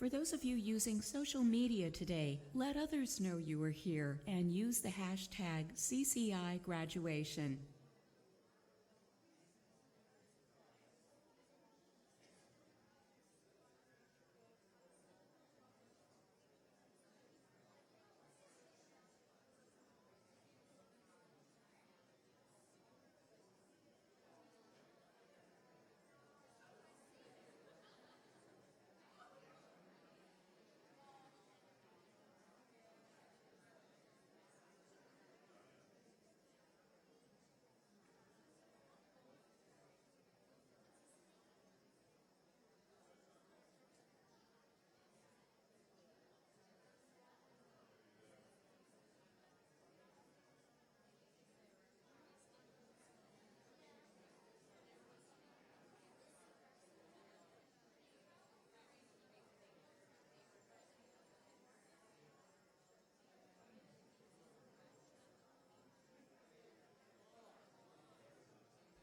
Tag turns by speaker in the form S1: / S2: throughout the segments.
S1: For those of you using social media today, let others know you are here and use the hashtag #CCIGraduation.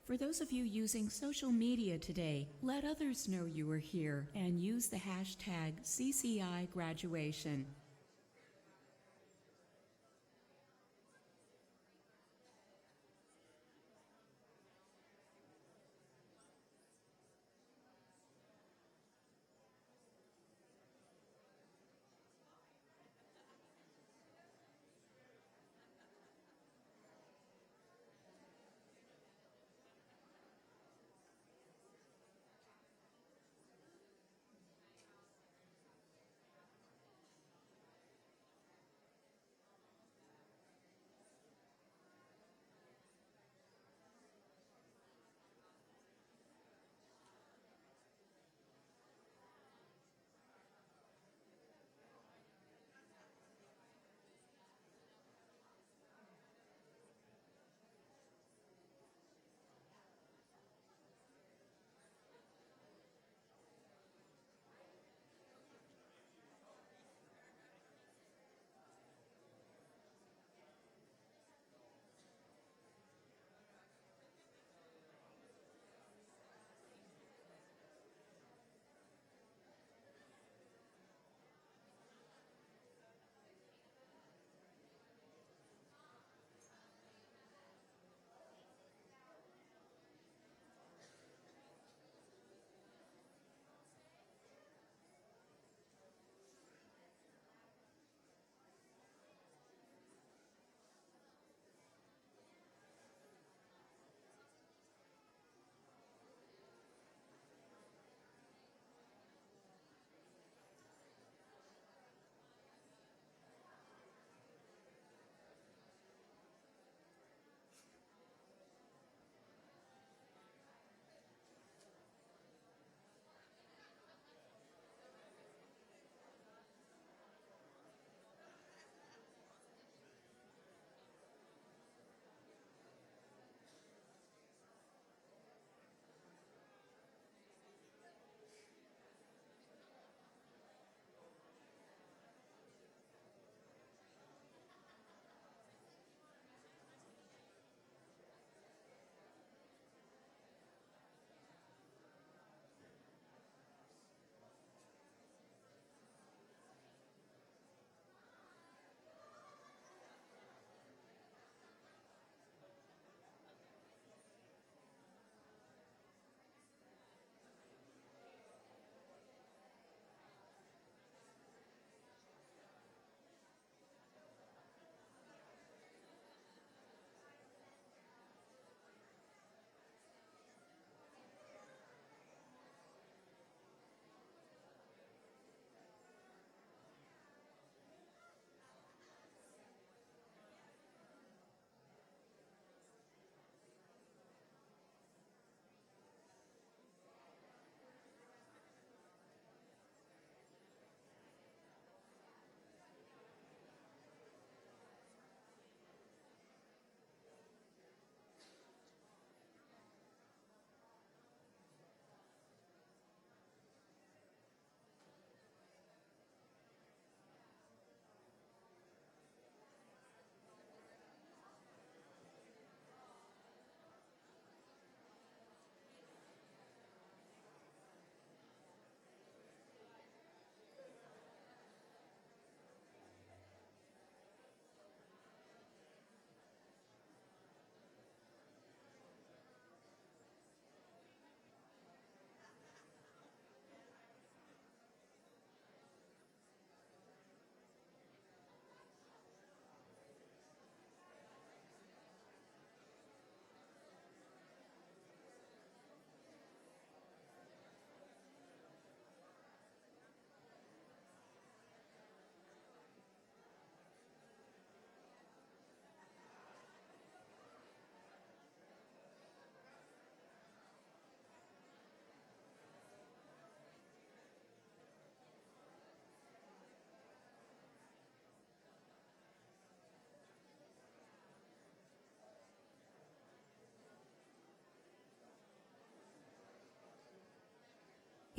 S1: For those of you using social media today, let others know you are here and use the hashtag #CCIGraduation.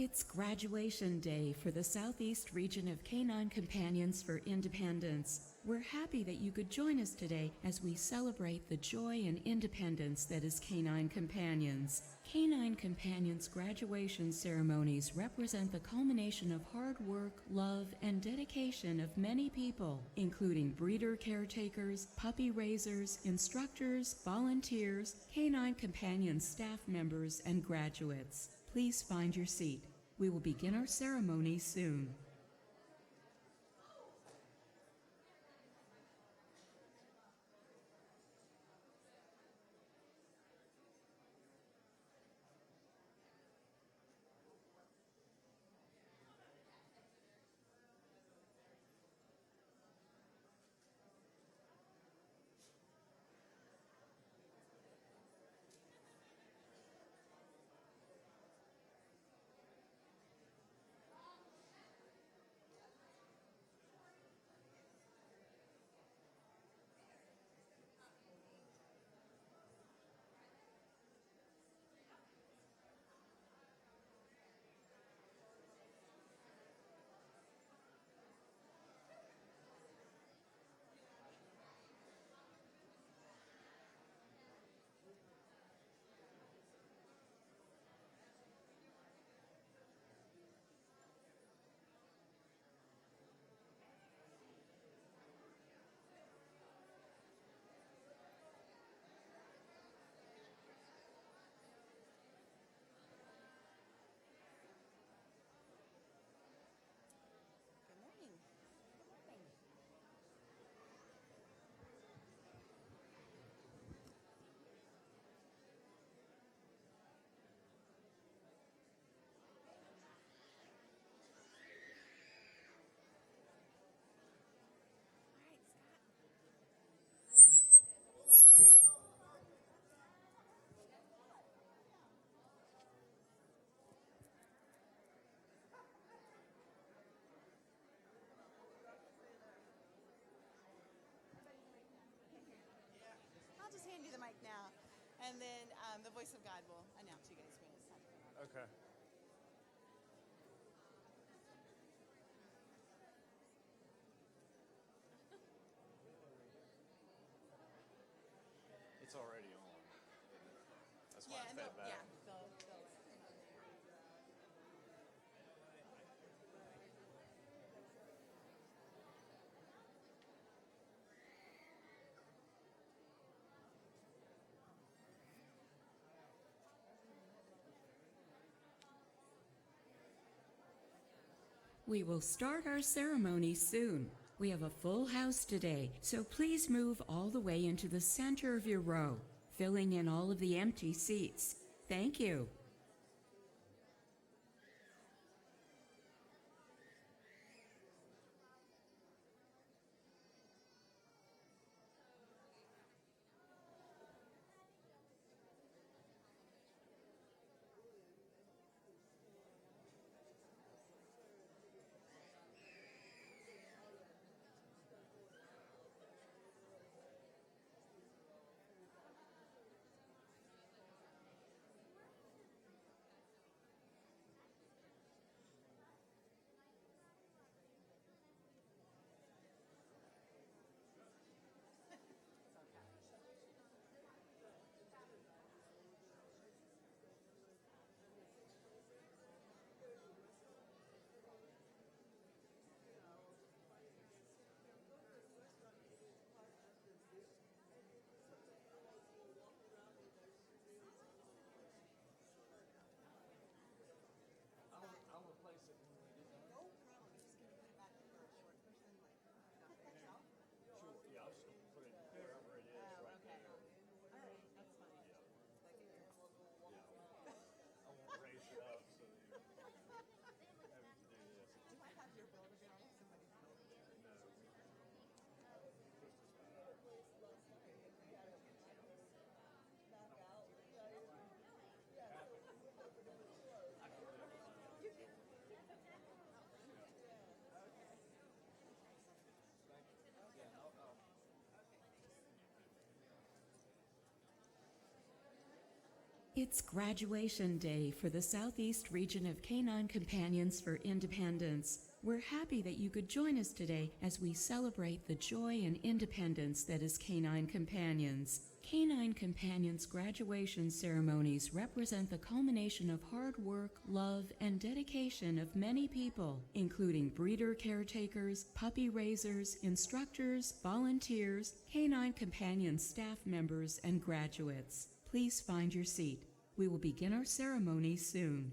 S1: It's graduation day for the Southeast region of Canine Companions for Independence. We're happy that you could join us today as we celebrate the joy and independence that is Canine Companions. Canine Companions graduation ceremonies represent the culmination of hard work, love, and dedication of many people, including breeder caretakers, puppy raisers, instructors, volunteers, Canine Companions staff members, and graduates. Please find your seat. We will begin our ceremony soon.
S2: I'll just hand you the mic now, and then the voice of God will announce you guys when it's time to come up.
S3: Okay. It's already on. That's why I fed back.
S2: They'll
S1: We will start our ceremony soon. We have a full house today, so please move all the way into the center of your row, filling in all of the empty seats. Thank you. It's graduation day for the Southeast region of Canine Companions for Independence. We're happy that you could join us today as we celebrate the joy and independence that is Canine Companions. Canine Companions graduation ceremonies represent the culmination of hard work, love, and dedication of many people, including breeder caretakers, puppy raisers, instructors, volunteers, Canine Companions staff members, and graduates. Please find your seat. We will begin our ceremony soon.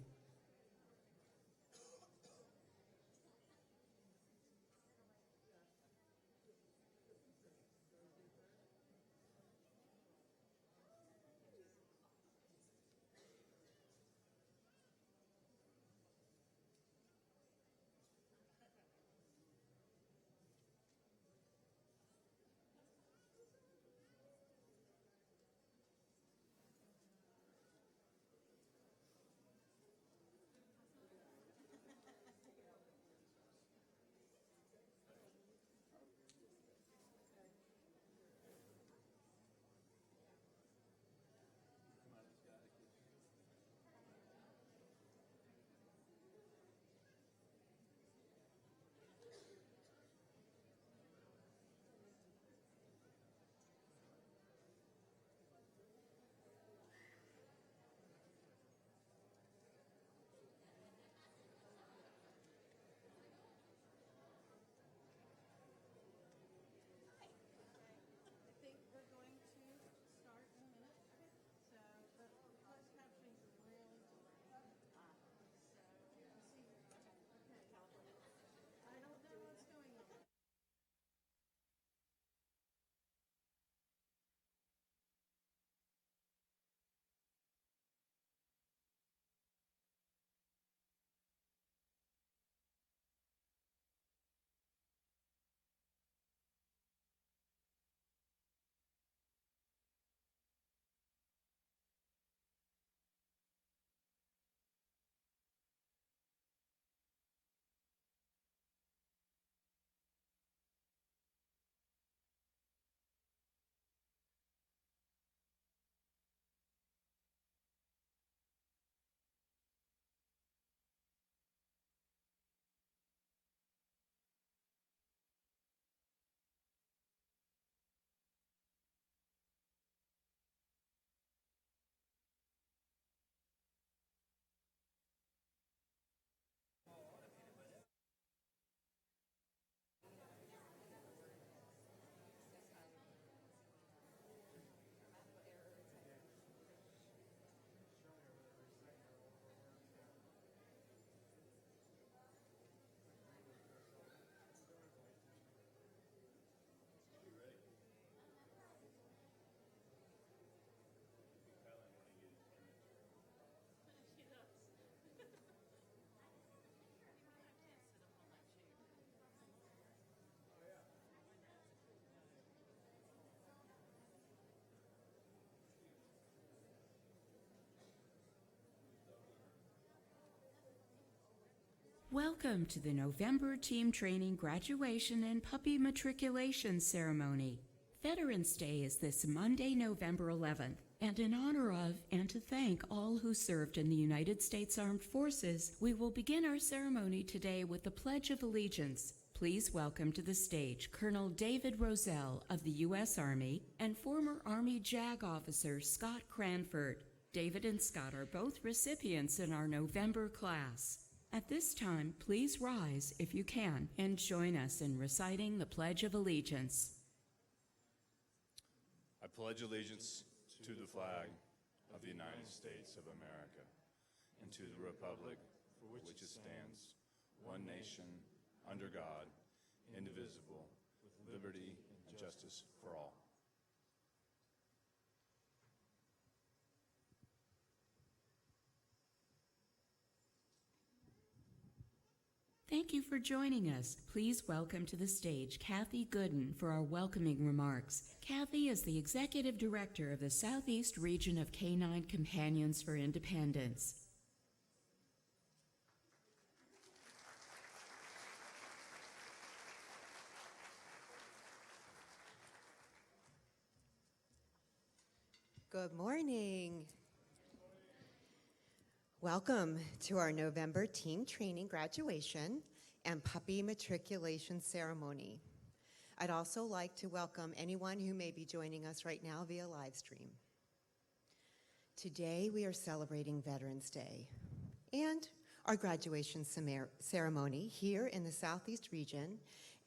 S1: Welcome to the November Team Training Graduation and Puppy Matriculation Ceremony. Veterans Day is this Monday, November 11th, and in honor of and to thank all who served in the United States Armed Forces, we will begin our ceremony today with the Pledge of Allegiance. Please welcome to the stage Colonel David Roselle of the U.S. Army and former Army JAG officer Scott Cranford. David and Scott are both recipients in our November class. At this time, please rise, if you can, and join us in reciting the Pledge of Allegiance.
S3: I pledge allegiance to the flag of the United States of America and to the republic for which it stands, one nation, under God, indivisible, with liberty and justice for all.
S1: Thank you for joining us. Please welcome to the stage Kathy Gooden for our welcoming remarks. Kathy is the Executive Director of the Southeast Region of Canine Companions for Independence.
S4: Good morning. Welcome to our November team training graduation and puppy matriculation ceremony. I'd also like to welcome anyone who may be joining us right now via live stream. Today we are celebrating Veterans Day and our graduation ceremony here in the Southeast region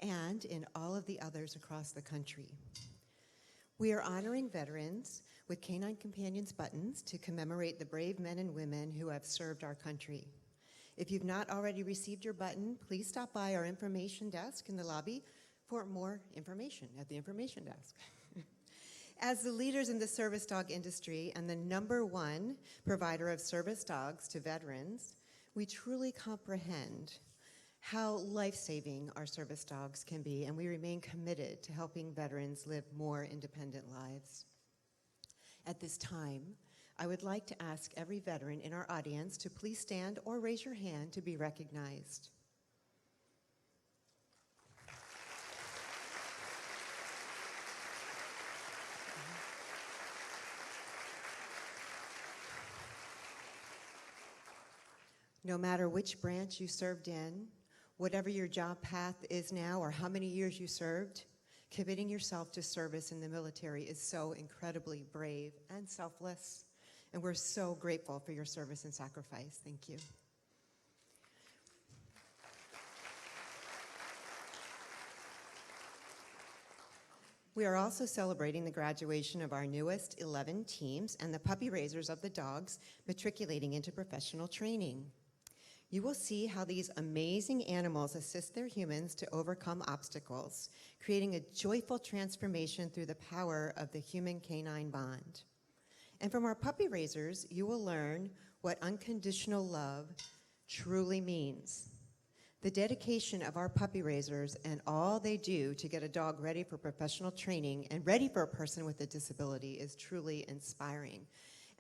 S4: and in all of the others across the country. We are honoring veterans with Canine Companions buttons to commemorate the brave men and women who have served our country. If you've not already received your button, please stop by our information desk in the lobby for more information at the information desk. As the leaders in the service dog industry and the #1 provider of service dogs to veterans, we truly comprehend how life-saving our service dogs can be, and we remain committed to helping veterans live more independent lives. At this time, I would like to ask every veteran in our audience to please stand or raise your hand to be recognized. No matter which branch you served in, whatever your job path is now or how many years you served, committing yourself to service in the military is so incredibly brave and selfless, and we're so grateful for your service and sacrifice. Thank you. We are also celebrating the graduation of our newest 11 teams and the puppy raisers of the dogs matriculating into professional training. You will see how these amazing animals assist their humans to overcome obstacles, creating a joyful transformation through the power of the human-canine bond. And from our puppy raisers, you will learn what unconditional love truly means. The dedication of our puppy raisers and all they do to get a dog ready for professional training and ready for a person with a disability is truly inspiring.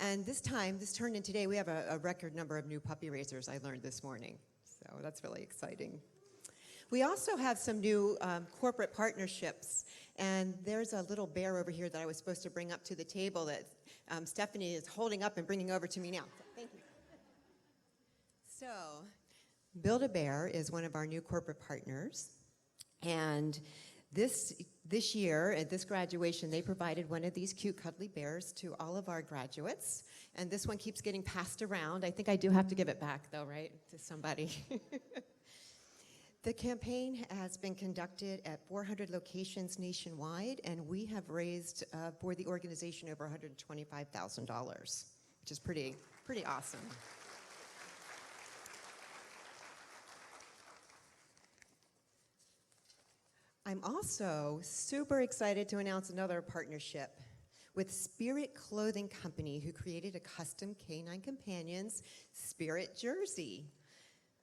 S4: And this turn in today, we have a record number of new puppy raisers I learned this morning. So that's really exciting. We also have some new corporate partnerships. And there's a little bear over here that I was supposed to bring up to the table that Stephanie is holding up and bringing over to me now. So, thank you. So, Build-A-Bear is one of our new corporate partners. And this year, at this graduation, they provided one of these cute, cuddly bears to all of our graduates. And this one keeps getting passed around. I think I do have to give it back, though, right, to somebody. The campaign has been conducted at 400 locations nationwide, and we have raised for the organization over $125,000, which is pretty awesome. I'm also super excited to announce another partnership with Spirit Clothing Company, who created a custom Canine Companions Spirit jersey.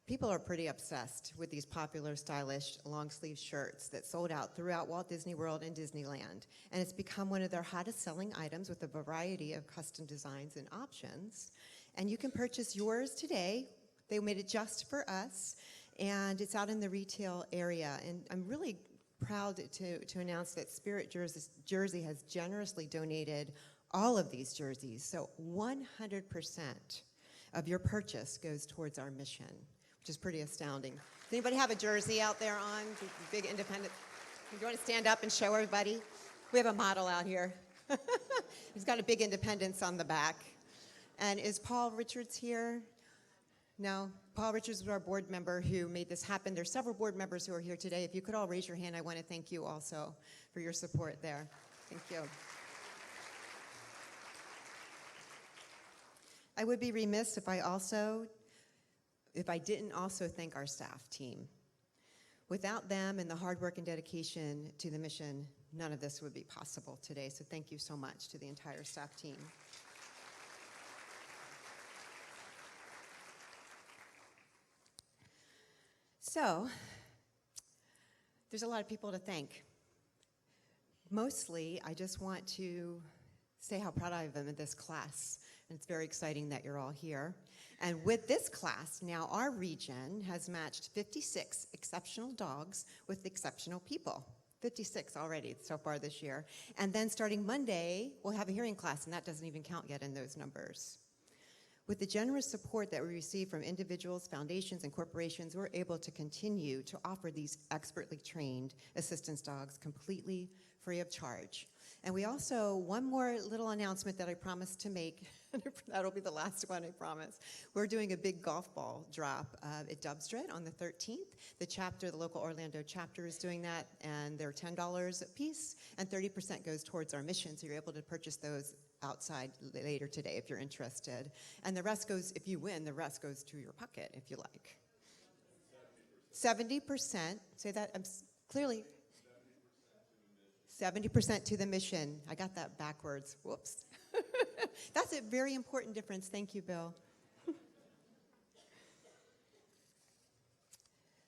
S4: People are pretty obsessed with these popular, stylish, long-sleeve shirts that sold out throughout Walt Disney World and Disneyland. And it's become one of their hottest selling items with a variety of custom designs and options. And you can purchase yours today. They made it just for us, and it's out in the retail area. And I'm really proud to announce that Spirit Jersey has generously donated all of these jerseys. So 100% of your purchase goes towards our mission, which is pretty astounding. Does anybody have a jersey out there on? Big independent. You want to stand up and show everybody? We have a model out here. He's got a big Independence on the back. And is Paul Richards here? No, Paul Richards was our board member who made this happen. There's several board members who are here today. If you could all raise your hand, I want to thank you also for your support there. Thank you. I would be remiss if I didn't also thank our staff team. Without them and the hard work and dedication to the mission, none of this would be possible today. So thank you so much to the entire staff team. So, there's a lot of people to thank. Mostly, I just want to say how proud I am of this class. And it's very exciting that you're all here. And with this class, now our region has matched 56 exceptional dogs with exceptional people. 56 already so far this year. And then starting Monday, we'll have a hearing class, and that doesn't even count yet in those numbers. With the generous support that we receive from individuals, foundations, and corporations, we're able to continue to offer these expertly trained assistance dogs completely free of charge. And we also, one more little announcement that I promised to make, that'll be the last one, I promise. We're doing a big golf ball drop at Dubstrid on the 13th. The local Orlando chapter is doing that, and they're $10 a piece, and 30% goes towards our mission, so you're able to purchase those outside later today if you're interested. And the rest goes, if you win, the rest goes to your pocket if you like. 70%, say that clearly. 70% to the mission. I got that backwards. Whoops. That's a very important difference. Thank you, Bill.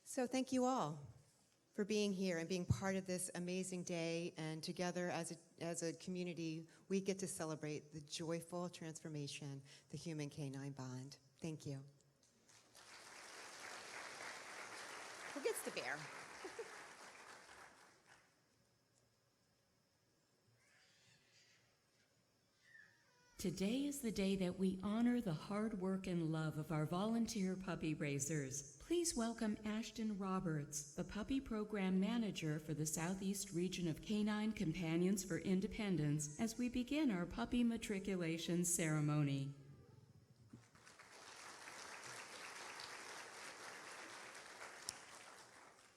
S4: So thank you all for being here and being part of this amazing day. And together as a community, we get to celebrate the joyful transformation, the human-canine bond. Thank you. Who gets the bear?
S1: Today is the day that we honor the hard work and love of our volunteer puppy raisers. Please welcome Ashton Roberts, the Puppy Program Manager for the Southeast Region of Canine Companions for Independence, as we begin our puppy matriculation ceremony.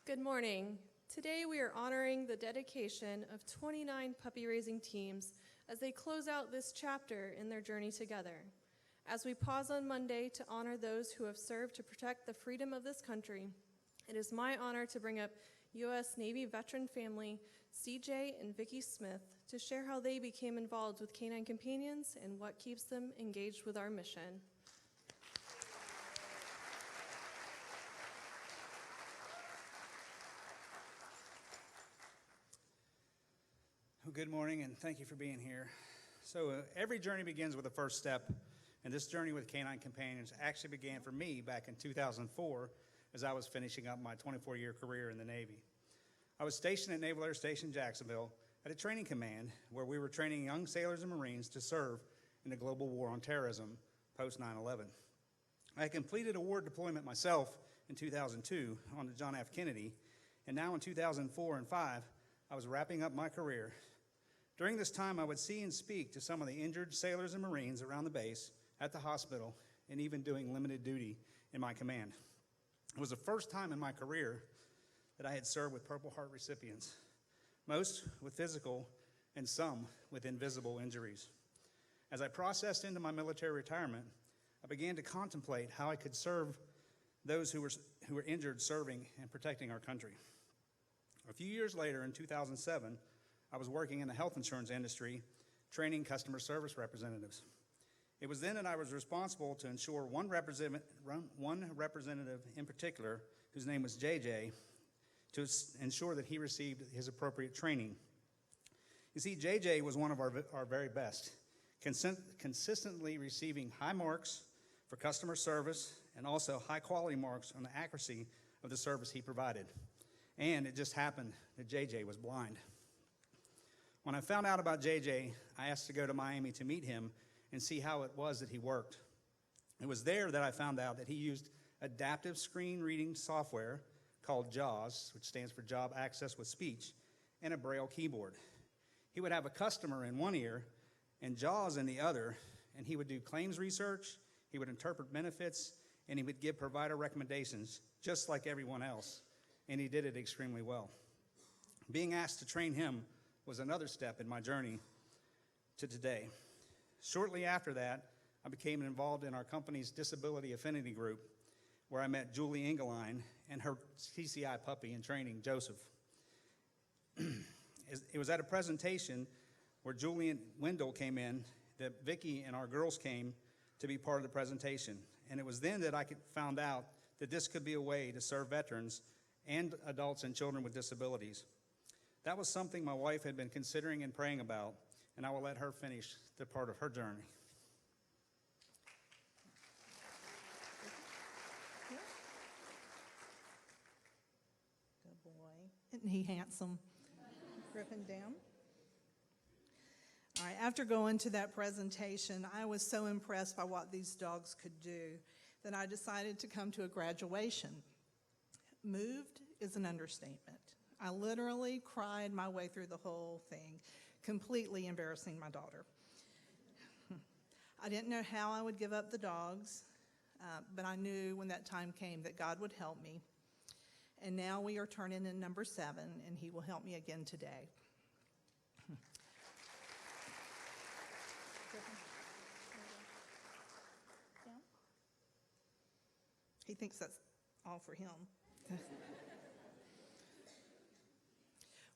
S5: Good morning. Today we are honoring the dedication of 29 puppy raising teams as they close out this chapter in their journey together. As we pause on Monday to honor those who have served to protect the freedom of this country, it is my honor to bring up U.S. Navy veteran family CJ and Vicki Smith to share how they became involved with Canine Companions and what keeps them engaged with our mission.
S6: Well, good morning, and thank you for being here. So every journey begins with a first step, and this journey with Canine Companions actually began for me back in 2004 as I was finishing up my 24-year career in the Navy. I was stationed at Naval Air Station Jacksonville at a training command where we were training young sailors and Marines to serve in the global war on terrorism post 9/11. I completed a war deployment myself in 2002 on the John F. Kennedy, and now in 2004 and 5, I was wrapping up my career. During this time, I would see and speak to some of the injured sailors and Marines around the base, at the hospital, and even doing limited duty in my command. It was the first time in my career that I had served with Purple Heart recipients, most with physical and some with invisible injuries. As I processed into my military retirement, I began to contemplate how I could serve those who were injured serving and protecting our country. A few years later, in 2007, I was working in the health insurance industry, training customer service representatives. It was then that I was responsible to ensure one representative in particular, whose name was JJ, to ensure that he received his appropriate training. You see, JJ was one of our very best, consistently receiving high marks for customer service and also high quality marks on the accuracy of the service he provided. And it just happened that JJ was blind. When I found out about JJ, I asked to go to Miami to meet him and see how it was that he worked. It was there that I found out that he used adaptive screen reading software called JAWS, which stands for Job Access with Speech, and a Braille keyboard. He would have a customer in one ear and JAWS in the other, and he would do claims research, he would interpret benefits, and he would give provider recommendations just like everyone else, and he did it extremely well. Being asked to train him was another step in my journey to today. Shortly after that, I became involved in our company's disability affinity group, where I met Julie Engeline and her TCI puppy in training, Joseph. It was at a presentation where Julie and Wendell came in that Vicki and our girls came to be part of the presentation. And it was then that I found out that this could be a way to serve veterans and adults and children with disabilities. That was something my wife had been considering and praying about, and I will let her finish the part of her journey.
S7: Good boy. Isn't he handsome? Griffin down. All right, after going to that presentation, I was so impressed by what these dogs could do that I decided to come to a graduation. Moved is an understatement. I literally cried my way through the whole thing, completely embarrassing my daughter. I didn't know how I would give up the dogs, but I knew when that time came that God would help me. And now we are turning in number 7, and he will help me again today. He thinks that's all for him.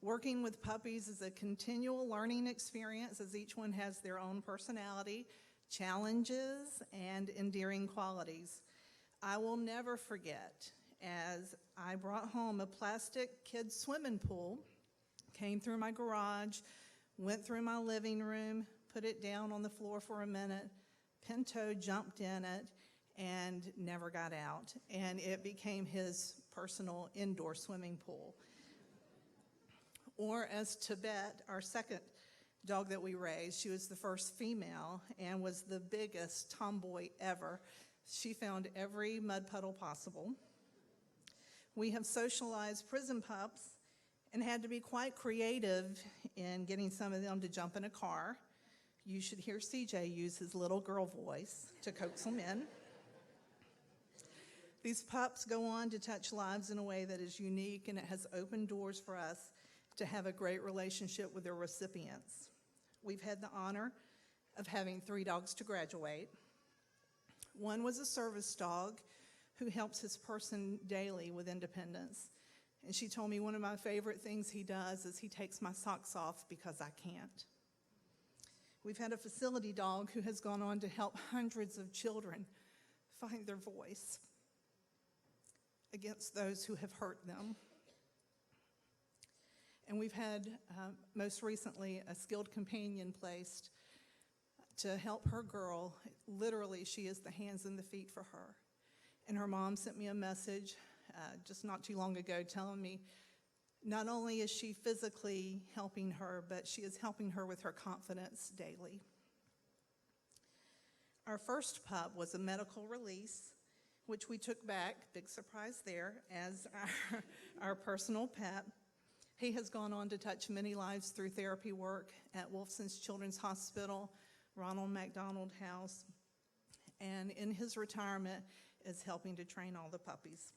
S7: Working with puppies is a continual learning experience as each one has their own personality, challenges, and endearing qualities. I will never forget as I brought home a plastic kids swimming pool, came through my garage, went through my living room, put it down on the floor for a minute, Pinto jumped in it, and never got out. And it became his personal indoor swimming pool. Or as Tibet, our second dog that we raised, she was the first female and was the biggest tomboy ever. She found every mud puddle possible. We have socialized prison pups and had to be quite creative in getting some of them to jump in a car. You should hear CJ use his little girl voice to coax them in. These pups go on to touch lives in a way that is unique, and it has opened doors for us to have a great relationship with their recipients. We've had the honor of having 3 dogs to graduate. One was a service dog who helps his person daily with independence. And she told me one of my favorite things he does is he takes my socks off because I can't. We've had a facility dog who has gone on to help hundreds of children find their voice against those who have hurt them. And we've had, most recently, a skilled companion placed to help her girl. Literally, she is the hands and the feet for her. And her mom sent me a message just not too long ago telling me not only is she physically helping her, but she is helping her with her confidence daily. Our first pup was a medical release, which we took back, big surprise there, as our personal pet. He has gone on to touch many lives through therapy work at Wolfson's Children's Hospital, Ronald McDonald House, and in his retirement is helping to train all the puppies.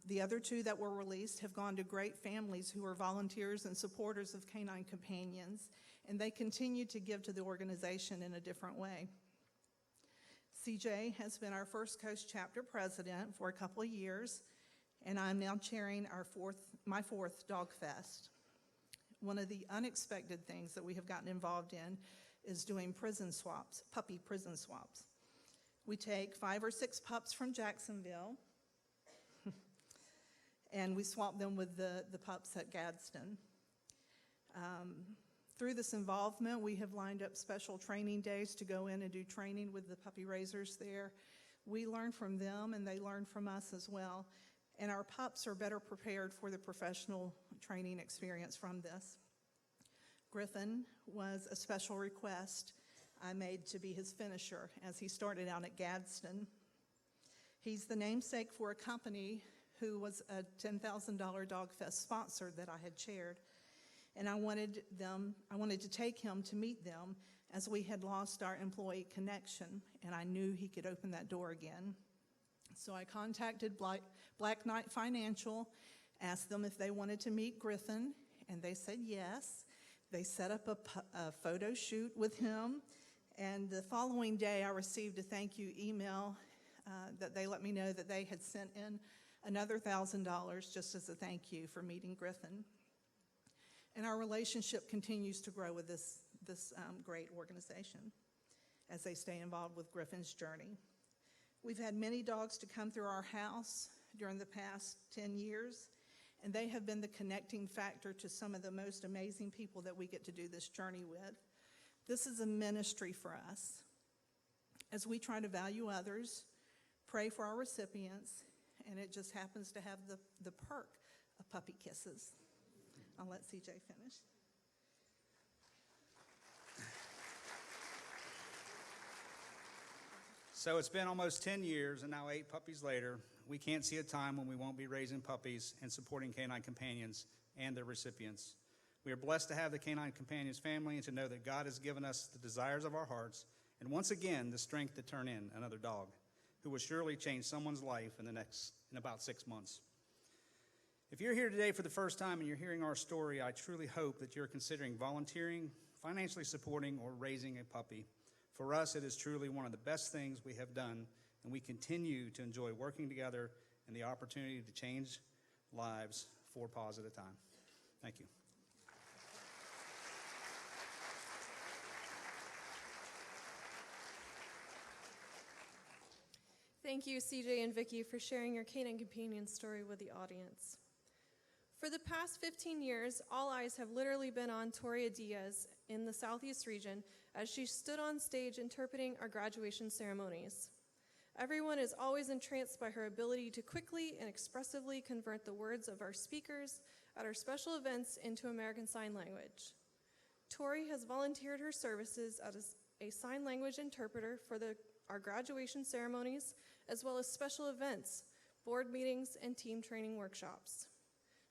S7: The other 2 that were released have gone to great families who are volunteers and supporters of Canine Companions, and they continue to give to the organization in a different way. CJ has been our First Coast chapter president for a couple of years, and I'm now chairing my 4th Dog Fest. One of the unexpected things that we have gotten involved in is doing prison swaps, puppy prison swaps. We take 5 or 6 pups from Jacksonville, and we swap them with the pups at Gadsden. Through this involvement, we have lined up special training days to go in and do training with the puppy raisers there. We learn from them, and they learn from us as well. And our pups are better prepared for the professional training experience from this. Griffin was a special request I made to be his finisher as he started out at Gadsden. He's the namesake for a company who was a $10,000 Dog Fest sponsor that I had chaired. And I wanted to take him to meet them as we had lost our employee connection, and I knew he could open that door again. So I contacted Black Knight Financial, asked them if they wanted to meet Griffin, and they said yes. They set up a photo shoot with him, and the following day I received a thank you email that they let me know that they had sent in another $1,000 just as a thank you for meeting Griffin. And our relationship continues to grow with this great organization as they stay involved with Griffin's journey. We've had many dogs to come through our house during the past 10 years, and they have been the connecting factor to some of the most amazing people that we get to do this journey with. This is a ministry for us as we try to value others, pray for our recipients, and it just happens to have the perk of puppy kisses. I'll let CJ finish.
S6: So it's been almost 10 years and now 8 puppies later. We can't see a time when we won't be raising puppies and supporting Canine Companions and their recipients. We are blessed to have the Canine Companions family and to know that God has given us the desires of our hearts and once again the strength to turn in another dog who will surely change someone's life in about 6 months. If you're here today for the first time and you're hearing our story, I truly hope that you're considering volunteering, financially supporting, or raising a puppy. For us, it is truly one of the best things we have done, and we continue to enjoy working together and the opportunity to change lives 4 paws at a time. Thank you.
S5: Thank you, CJ and Vicki, for sharing your Canine Companion story with the audience. For the past 15 years, all eyes have literally been on Toria Diaz in the Southeast region as she stood on stage interpreting our graduation ceremonies. Everyone is always entranced by her ability to quickly and expressively convert the words of our speakers at our special events into American Sign Language. Tori has volunteered her services as a sign language interpreter for our graduation ceremonies, as well as special events, board meetings, and team training workshops.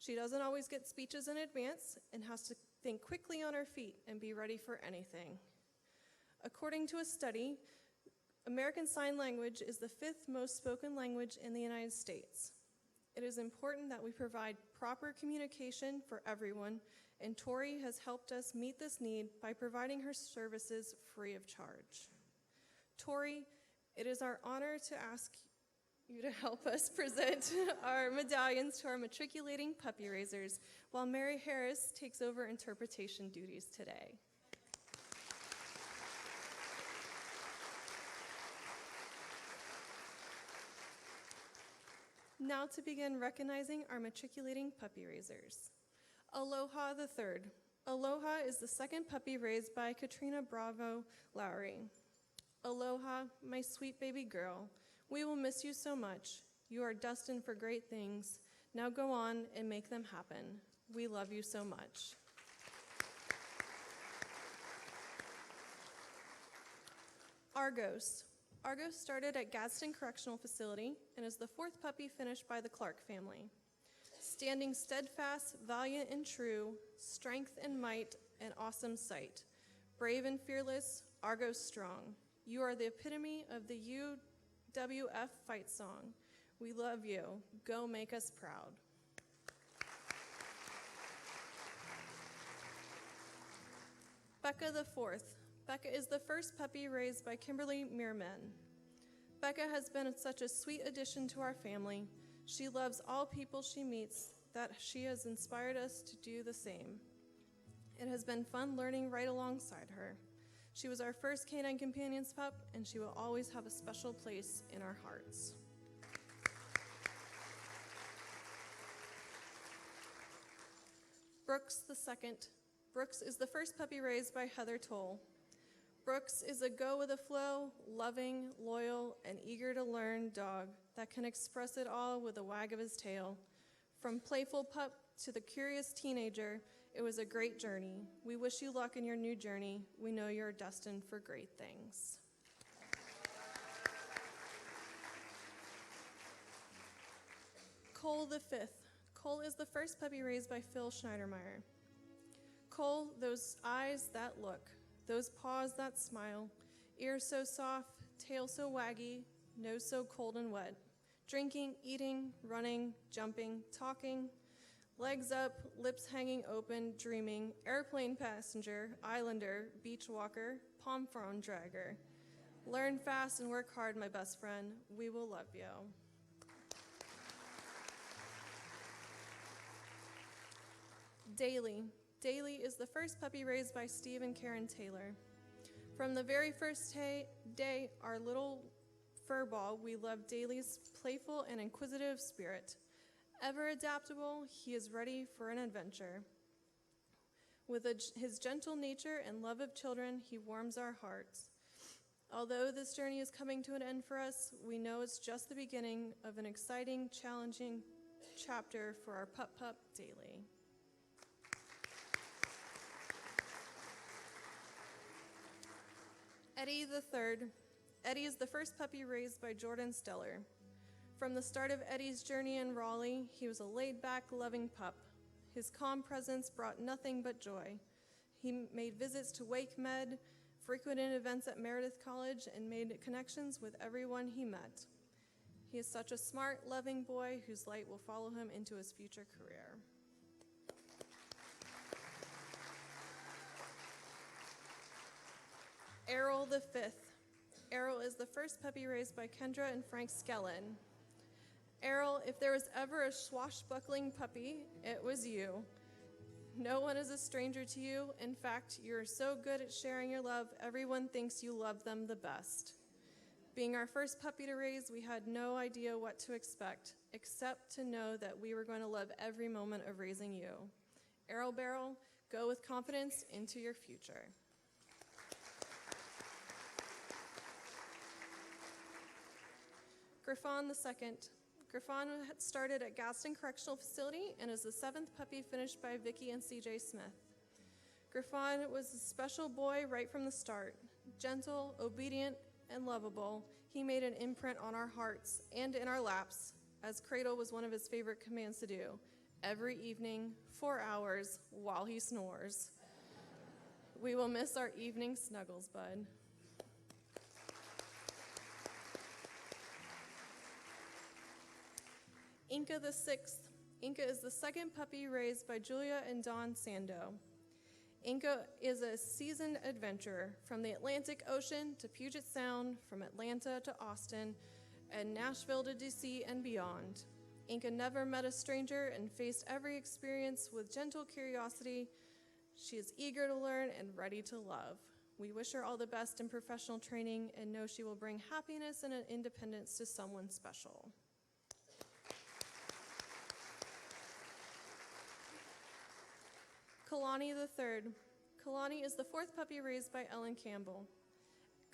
S5: She doesn't always get speeches in advance and has to think quickly on her feet and be ready for anything. According to a study, American Sign Language is the 5th most spoken language in the United States. It is important that we provide proper communication for everyone, and Tori has helped us meet this need by providing her services free of charge. Tori, it is our honor to ask you to help us present our medallions to our matriculating puppy raisers, while Mary Harris takes over interpretation duties today. Now to begin recognizing our matriculating puppy raisers. Aloha the third. Aloha is the 2nd puppy raised by Katrina Bravo Lowry. Aloha, my sweet baby girl. We will miss you so much. You are destined for great things. Now go on and make them happen. We love you so much. Argos. Argos started at Gadsden Correctional Facility and is the 4th puppy finished by the Clark family. Standing steadfast, valiant and true, strength and might, and awesome sight. Brave and fearless, Argos strong. You are the epitome of the UWF fight song. We love you. Go make us proud. Becca the 4th. Becca is the 1st puppy raised by Kimberly Mearman. Becca has been such a sweet addition to our family. She loves all people she meets, that she has inspired us to do the same. It has been fun learning right alongside her. She was our first Canine Companions pup, and she will always have a special place in our hearts. Brooks the 2nd. Brooks is the 1st puppy raised by Heather Toll. Brooks is a go-with-the-flow, loving, loyal, and eager-to-learn dog that can express it all with a wag of his tail. From playful pup to the curious teenager, it was a great journey. We wish you luck in your new journey. We know you're destined for great things. Cole the 5th. Cole is the 1st puppy raised by Phil Schneidermeyer. Cole, those eyes that look, those paws that smile, ears so soft, tail so waggy, nose so cold and wet. Drinking, eating, running, jumping, talking, legs up, lips hanging open, dreaming, airplane passenger, islander, beach walker, palm frond dragger. Learn fast and work hard, my best friend. We will love you. Daly. Daly is the 1st puppy raised by Steve and Karen Taylor. From the very first day, our little furball, we loved Daly's playful and inquisitive spirit. Ever adaptable, he is ready for an adventure. With his gentle nature and love of children, he warms our hearts. Although this journey is coming to an end for us, we know it's just the beginning of an exciting, challenging chapter for our pup Daly. Eddie the 3rd. Eddie is the first puppy raised by Jordan Steller. From the start of Eddie's journey in Raleigh, he was a laid-back, loving pup. His calm presence brought nothing but joy. He made visits to Wake Med, frequented events at Meredith College, and made connections with everyone he met. He is such a smart, loving boy whose light will follow him into his future career. Errol the fifth. Errol is the first puppy raised by Kendra and Frank Skellen. Errol, if there was ever a swashbuckling puppy, it was you. No one is a stranger to you. In fact, you're so good at sharing your love, everyone thinks you love them the best. Being our first puppy to raise, we had no idea what to expect, except to know that we were going to love every moment of raising you. Errol Barrel, go with confidence into your future. Griffon II. Griffon had started at Gaston Correctional Facility and is the 7th puppy finished by Vicki and CJ Smith. Griffon was a special boy right from the start. Gentle, obedient, and lovable, he made an imprint on our hearts and in our laps, as cradle was one of his favorite commands to do, every evening, 4 hours, while he snores. We will miss our evening snuggles, bud. Inca the 6th. Inca is the 2nd puppy raised by Julia and Don Sando. Inca is a seasoned adventurer from the Atlantic Ocean to Puget Sound, from Atlanta to Austin, and Nashville to DC and beyond. Inca never met a stranger and faced every experience with gentle curiosity. She is eager to learn and ready to love. We wish her all the best in professional training and know she will bring happiness and independence to someone special. Kalani III. Kalani is the 4th puppy raised by Ellen Campbell.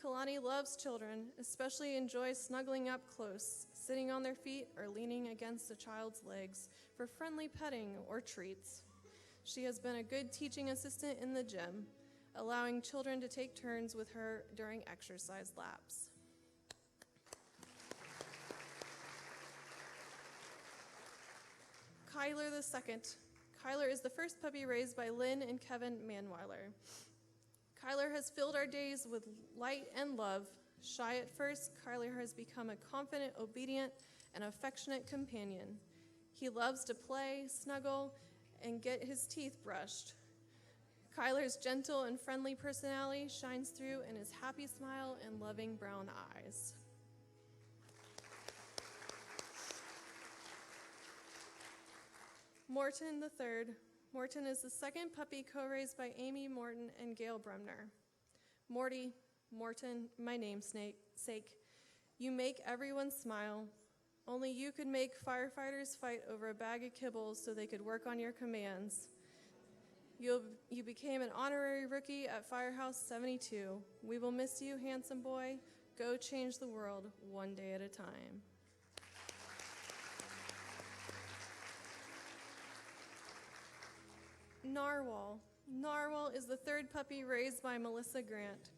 S5: Kalani loves children, especially enjoys snuggling up close, sitting on their feet or leaning against a child's legs for friendly petting or treats. She has been a good teaching assistant in the gym, allowing children to take turns with her during exercise laps. Kyler II. Kyler is the 1st puppy raised by Lynn and Kevin Manweiler. Kyler has filled our days with light and love. Shy at first, Kyler has become a confident, obedient, and affectionate companion. He loves to play, snuggle, and get his teeth brushed. Kyler's gentle and friendly personality shines through in his happy smile and loving brown eyes. Morton III. Morton is the 2nd puppy co-raised by Amy Morton and Gail Bremner. Morton, my namesake, you make everyone smile. Only you could make firefighters fight over a bag of kibbles so they could work on your commands. You became an honorary rookie at Firehouse 72. We will miss you, handsome boy. Go change the world one day at a time. Narwhal. Narwhal is the 3rd puppy raised by Melissa Grant.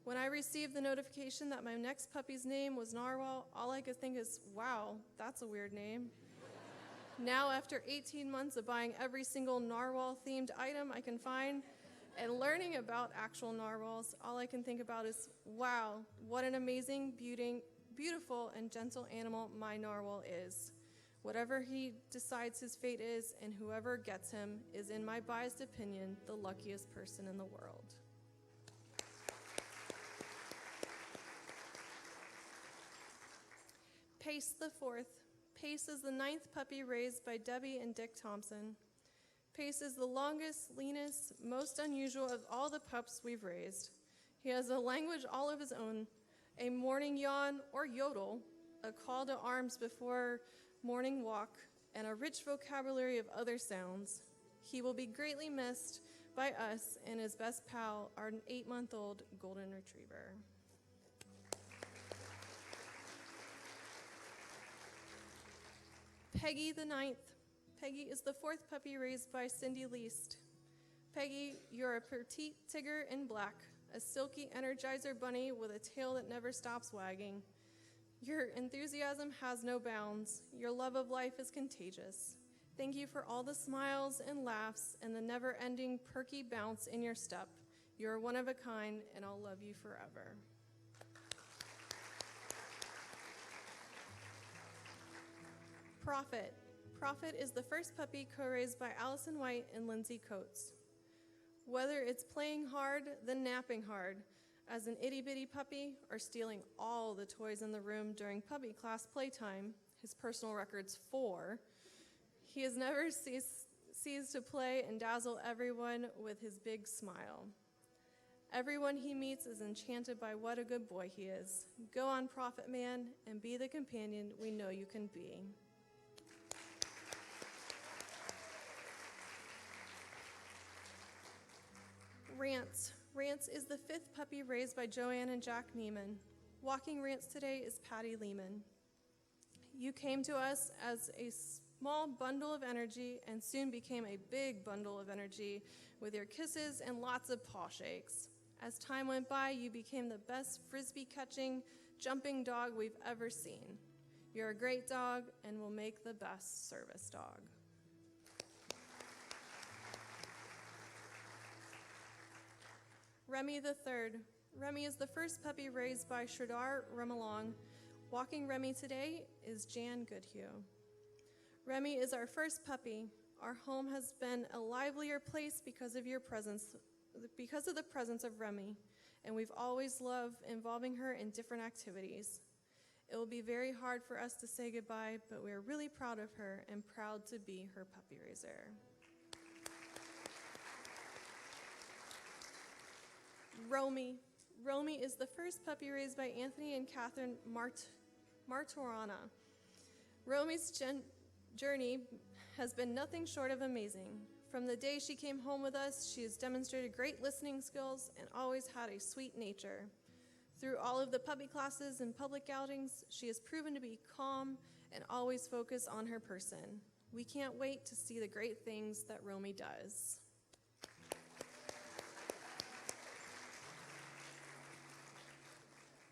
S5: When I received the notification that my next puppy's name was Narwhal, all I could think is, wow, that's a weird name. Now, after 18 months of buying every single narwhal-themed item I can find and learning about actual narwhals, all I can think about is, wow, what an amazing, beautiful, and gentle animal my narwhal is. Whatever he decides his fate is, and whoever gets him is, in my biased opinion, the luckiest person in the world. Pace the 4th. Pace is the 9th puppy raised by Debbie and Dick Thompson. Pace is the longest, leanest, most unusual of all the pups we've raised. He has a language all of his own, a morning yawn or yodel, a call to arms before morning walk, and a rich vocabulary of other sounds. He will be greatly missed by us and his best pal, our 8-month-old golden retriever. Peggy the 9th. Peggy is the 4th puppy raised by Cindy Least. Peggy, you're a petite tigger in black, a silky Energizer bunny with a tail that never stops wagging. Your enthusiasm has no bounds. Your love of life is contagious. Thank you for all the smiles and laughs and the never-ending perky bounce in your step. You are one of a kind, and I'll love you forever. Prophet. Prophet is the first puppy co-raised by Allison White and Lindsay Coates. Whether it's playing hard, then napping hard, as an itty-bitty puppy, or stealing all the toys in the room during puppy class playtime, his personal record's 4, he has never ceased to play and dazzle everyone with his big smile. Everyone he meets is enchanted by what a good boy he is. Go on, Prophet Man, and be the companion we know you can be. Rance. Rance is the 5th puppy raised by Joanne and Jack Neiman. Walking Rance today is Patty Lehman. You came to us as a small bundle of energy and soon became a big bundle of energy with your kisses and lots of paw shakes. As time went by, you became the best frisbee-catching, jumping dog we've ever seen. You're a great dog and will make the best service dog. Remy the 3rd. Remy is the first puppy raised by Sridhar Remalong. Walking Remy today is Jan Goodhue. Remy is our first puppy. Our home has been a livelier place because of the presence of Remy, and we've always loved involving her in different activities. It will be very hard for us to say goodbye, but we are really proud of her and proud to be her puppy raiser. Romy. Romy is the first puppy raised by Anthony and Catherine Martorana. Romy's journey has been nothing short of amazing. From the day she came home with us, she has demonstrated great listening skills and always had a sweet nature. Through all of the puppy classes and public outings, she has proven to be calm and always focused on her person. We can't wait to see the great things that Romy does.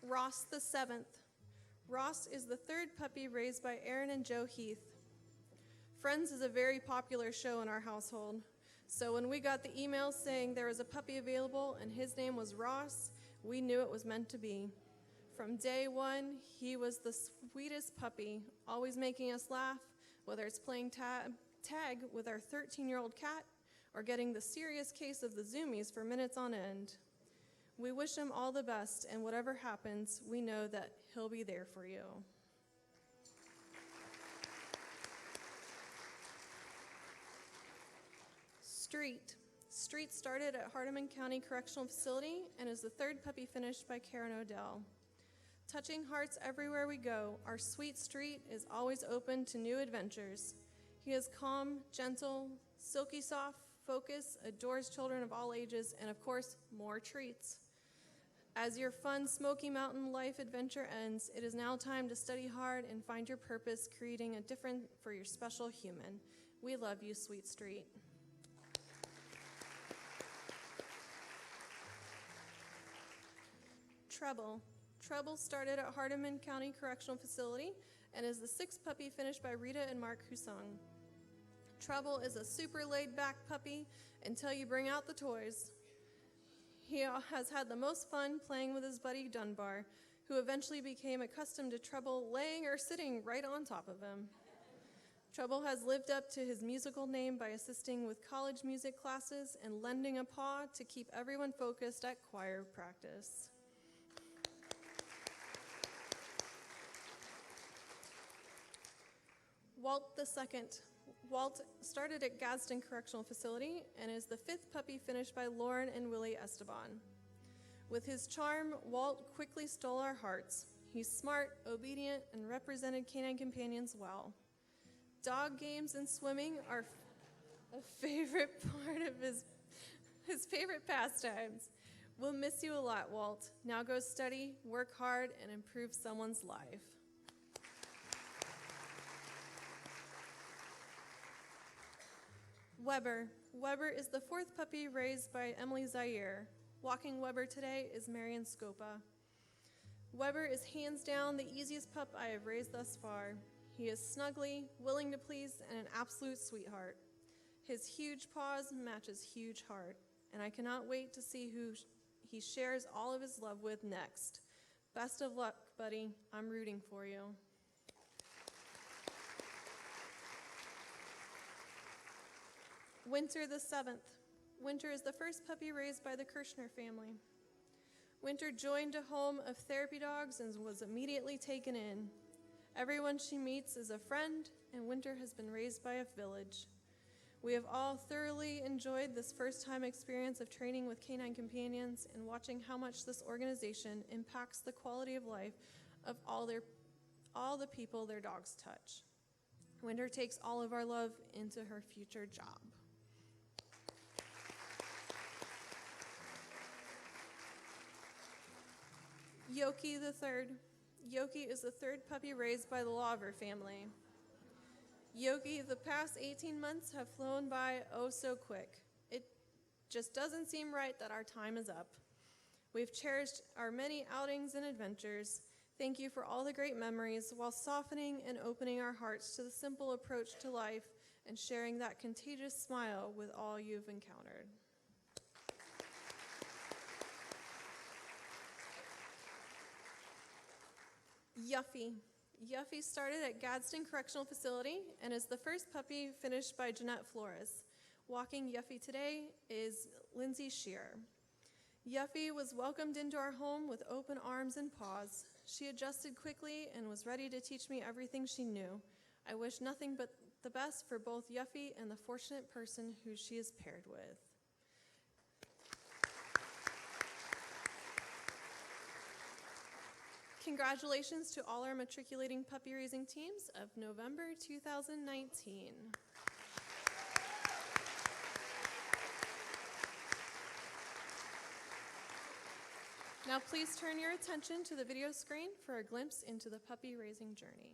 S5: Ross the 7th. Ross is the 3rd puppy raised by Aaron and Joe Heath. Friends is a very popular show in our household, so when we got the email saying there was a puppy available and his name was Ross, we knew it was meant to be. From day one, he was the sweetest puppy, always making us laugh, whether it's playing tag with our 13-year-old cat or getting the serious case of the zoomies for minutes on end. We wish him all the best, and whatever happens, we know that he'll be there for you. Street. Street started at Hardeman County Correctional Facility and is the 3rd puppy finished by Karen Odell. Touching hearts everywhere we go, our sweet Street is always open to new adventures. He is calm, gentle, silky soft, focused, adores children of all ages, and of course, more treats. As your fun Smoky Mountain life adventure ends, it is now time to study hard and find your purpose, creating a difference for your special human. We love you, Sweet Street. Treble. Treble started at Hardeman County Correctional Facility and is the 6th puppy finished by Rita and Mark Husung. Treble is a super laid-back puppy until you bring out the toys. He has had the most fun playing with his buddy Dunbar, who eventually became accustomed to Treble laying or sitting right on top of him. Treble has lived up to his musical name by assisting with college music classes and lending a paw to keep everyone focused at choir practice. Walt II. Walt started at Gadsden Correctional Facility and is the 5th puppy finished by Lauren and Willie Esteban. With his charm, Walt quickly stole our hearts. He's smart, obedient, and represented canine companions well. Dog games and swimming are a favorite part of his favorite pastimes. We'll miss you a lot, Walt. Now go study, work hard, and improve someone's life. Weber. Weber is the 4th puppy raised by Emily Zaire. Walking Weber today is Marion Scopa. Weber is hands down the easiest pup I have raised thus far. He is snuggly, willing to please, and an absolute sweetheart. His huge paws matches huge heart, and I cannot wait to see who he shares all of his love with next. Best of luck, buddy. I'm rooting for you. Winter the 7th. Winter is the first puppy raised by the Kirshner family. Winter joined a home of therapy dogs and was immediately taken in. Everyone she meets is a friend, and Winter has been raised by a village. We have all thoroughly enjoyed this first-time experience of training with canine companions and watching how much this organization impacts the quality of life of all the people their dogs touch. Winter takes all of our love into her future job. Yoki the third. Yoki is the third puppy raised by the Lawver family. Yoki, the past 18 months have flown by oh so quick. It just doesn't seem right that our time is up. We've cherished our many outings and adventures. Thank you for all the great memories while softening and opening our hearts to the simple approach to life and sharing that contagious smile with all you've encountered. Yuffie. Yuffie started at Gadsden Correctional Facility and is the first puppy finished by Jeanette Flores. Walking Yuffie today is Lindsay Shearer. Yuffie was welcomed into our home with open arms and paws. She adjusted quickly and was ready to teach me everything she knew. I wish nothing but the best for both Yuffie and the fortunate person who she is paired with. Congratulations to all our matriculating puppy raising teams of November 2019. Now please turn your attention to the video screen for a glimpse into the puppy raising journey.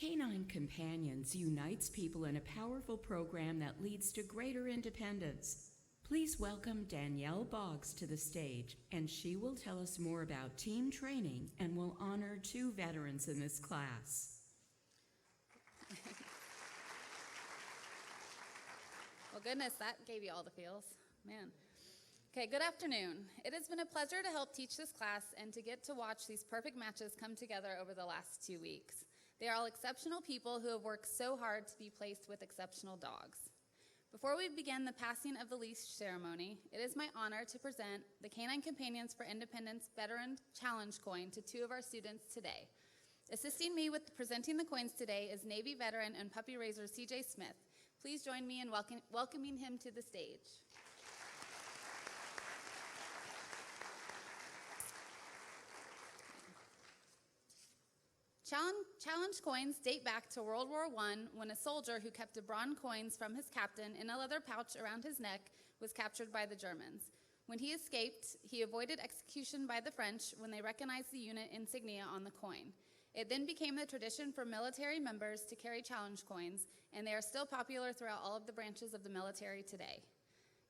S1: Canine Companions unites people in a powerful program that leads to greater independence. Please welcome Danielle Boggs to the stage, and she will tell us more about team training and will honor 2 veterans in this class.
S8: Well, goodness, that gave you all the feels. Man. Okay, good afternoon. It has been a pleasure to help teach this class and to get to watch these perfect matches come together over the last 2 weeks. They are all exceptional people who have worked so hard to be placed with exceptional dogs. Before we begin the passing of the leash ceremony, it is my honor to present the Canine Companions for Independence Veteran Challenge coin to 2 of our students today. Assisting me with presenting the coins today is Navy veteran and puppy raiser CJ Smith. Please join me in welcoming him to the stage. Challenge coins date back to World War I when a soldier who kept bronze coins from his captain in a leather pouch around his neck was captured by the Germans. When he escaped, he avoided execution by the French when they recognized the unit insignia on the coin. It then became the tradition for military members to carry challenge coins, and they are still popular throughout all of the branches of the military today.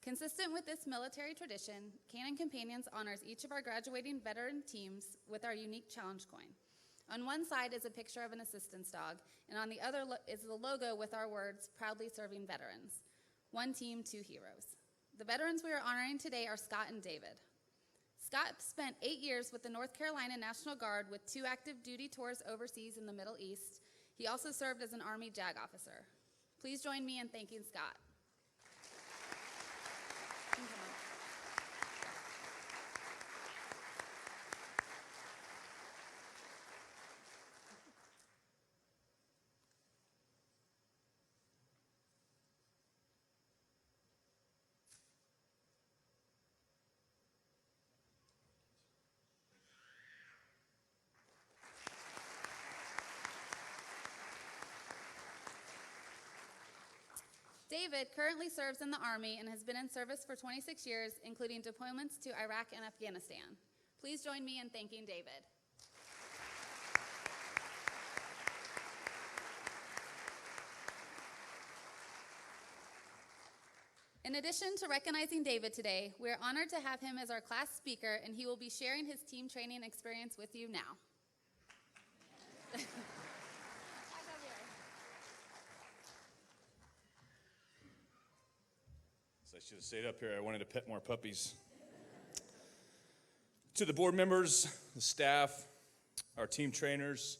S8: Consistent with this military tradition, Canine Companions honors each of our graduating veteran teams with our unique challenge coin. On one side is a picture of an assistance dog, and on the other is the logo with our words, proudly serving veterans. 1 team, 2 heroes. The veterans we are honoring today are Scott and David. Scott spent 8 years with the North Carolina National Guard with 2 active duty tours overseas in the Middle East. He also served as an Army JAG officer. Please join me in thanking Scott. David currently serves in the Army and has been in service for 26 years, including deployments to Iraq and Afghanistan. Please join me in thanking David. In addition to recognizing David today, we are honored to have him as our class speaker, and he will be sharing his team training experience with you now.
S3: I should have stayed up here. I wanted to pet more puppies. To the board members, the staff, our team trainers,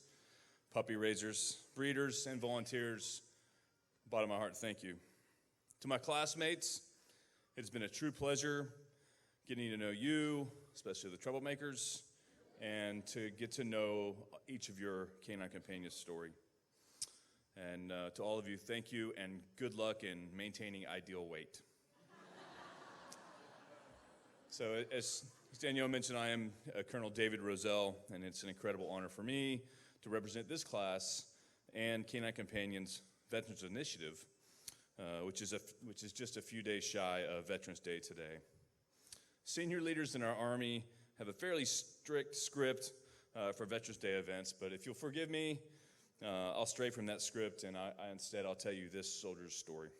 S3: puppy raisers, breeders, and volunteers, bottom of my heart, thank you. To my classmates, it's been a true pleasure getting to know you, especially the troublemakers, and to get to know each of your canine companions' story. And to all of you, thank you and good luck in maintaining ideal weight. So as Danielle mentioned, I am Colonel David Roselle, and it's an incredible honor for me to represent this class and Canine Companions Veterans Initiative, which is just a few days shy of Veterans Day today. Senior leaders in our Army have a fairly strict script for Veterans Day events, but if you'll forgive me, I'll stray from that script, and instead I'll tell you this soldier's story.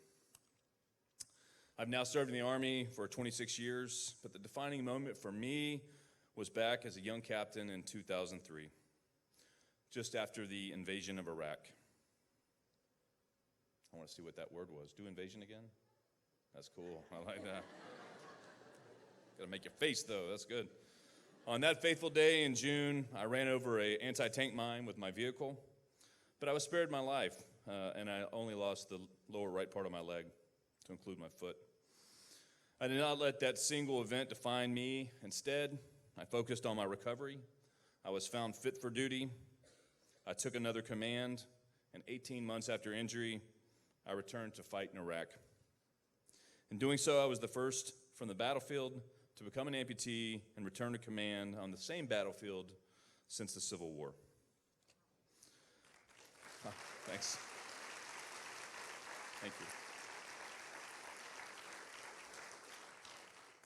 S3: I've now served in the Army for 26 years, but the defining moment for me was back as a young captain in 2003, just after the invasion of Iraq. I want to see what that word was. Do invasion again? That's cool. I like that. Got to make your face, though. That's good. On that fateful day in June, I ran over an anti-tank mine with my vehicle, but I was spared my life, and I only lost the lower right part of my leg, to include my foot. I did not let that single event define me. Instead, I focused on my recovery. I was found fit for duty. I took another command, and 18 months after injury, I returned to fight in Iraq. In doing so, I was the first from the battlefield to become an amputee and return to command on the same battlefield since the Civil War. Thanks. Thank you.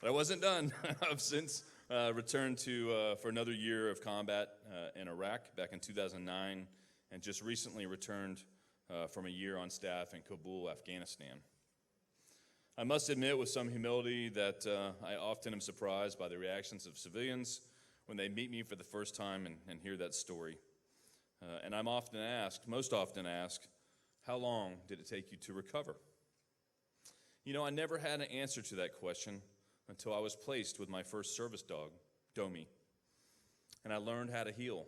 S3: But I wasn't done. I've since returned for another year of combat in Iraq back in 2009 and just recently returned from a year on staff in Kabul, Afghanistan. I must admit with some humility that I often am surprised by the reactions of civilians when they meet me for the first time and hear that story. And I'm most often asked, how long did it take you to recover? You know, I never had an answer to that question until I was placed with my first service dog, Domi, and I learned how to heal.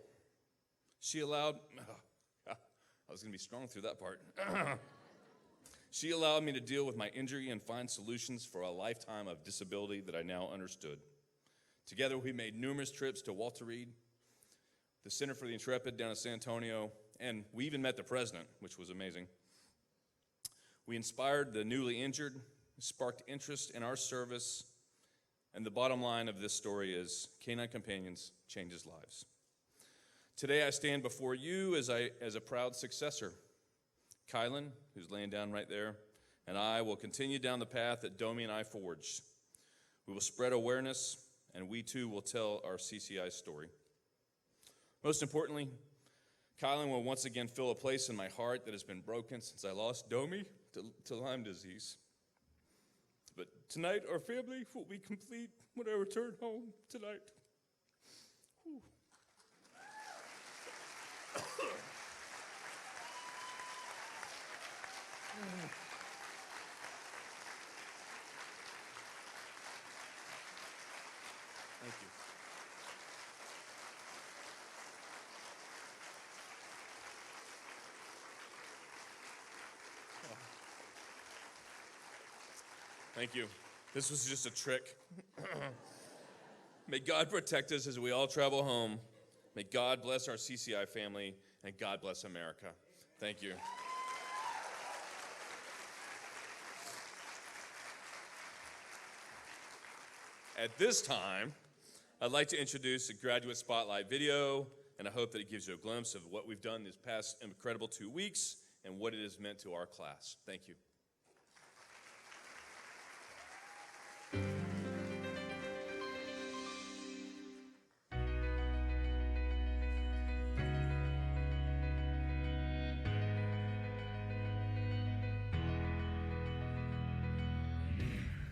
S3: She allowed, I was going to be strong through that part. She allowed me to deal with my injury and find solutions for a lifetime of disability that I now understood. Together, we made numerous trips to Walter Reed, the Center for the Intrepid down in San Antonio, and we even met the president, which was amazing. We inspired the newly injured, sparked interest in our service, and the bottom line of this story is Canine Companions changes lives. Today I stand before you as a proud successor. Kylan, who's laying down right there, and I will continue down the path that Domi and I forged. We will spread awareness, and we too will tell our CCI story. Most importantly, Kylan will once again fill a place in my heart that has been broken since I lost Domi to Lyme disease. But tonight, our family will be complete when I return home tonight. Whew. Thank you. Thank you. This was just a trick. May God protect us as we all travel home. May God bless our CCI family, and God bless America. Thank you. At this time, I'd like to introduce a graduate spotlight video, and I hope that it gives you a glimpse of what we've done this past incredible 2 weeks and what it has meant to our class. Thank you.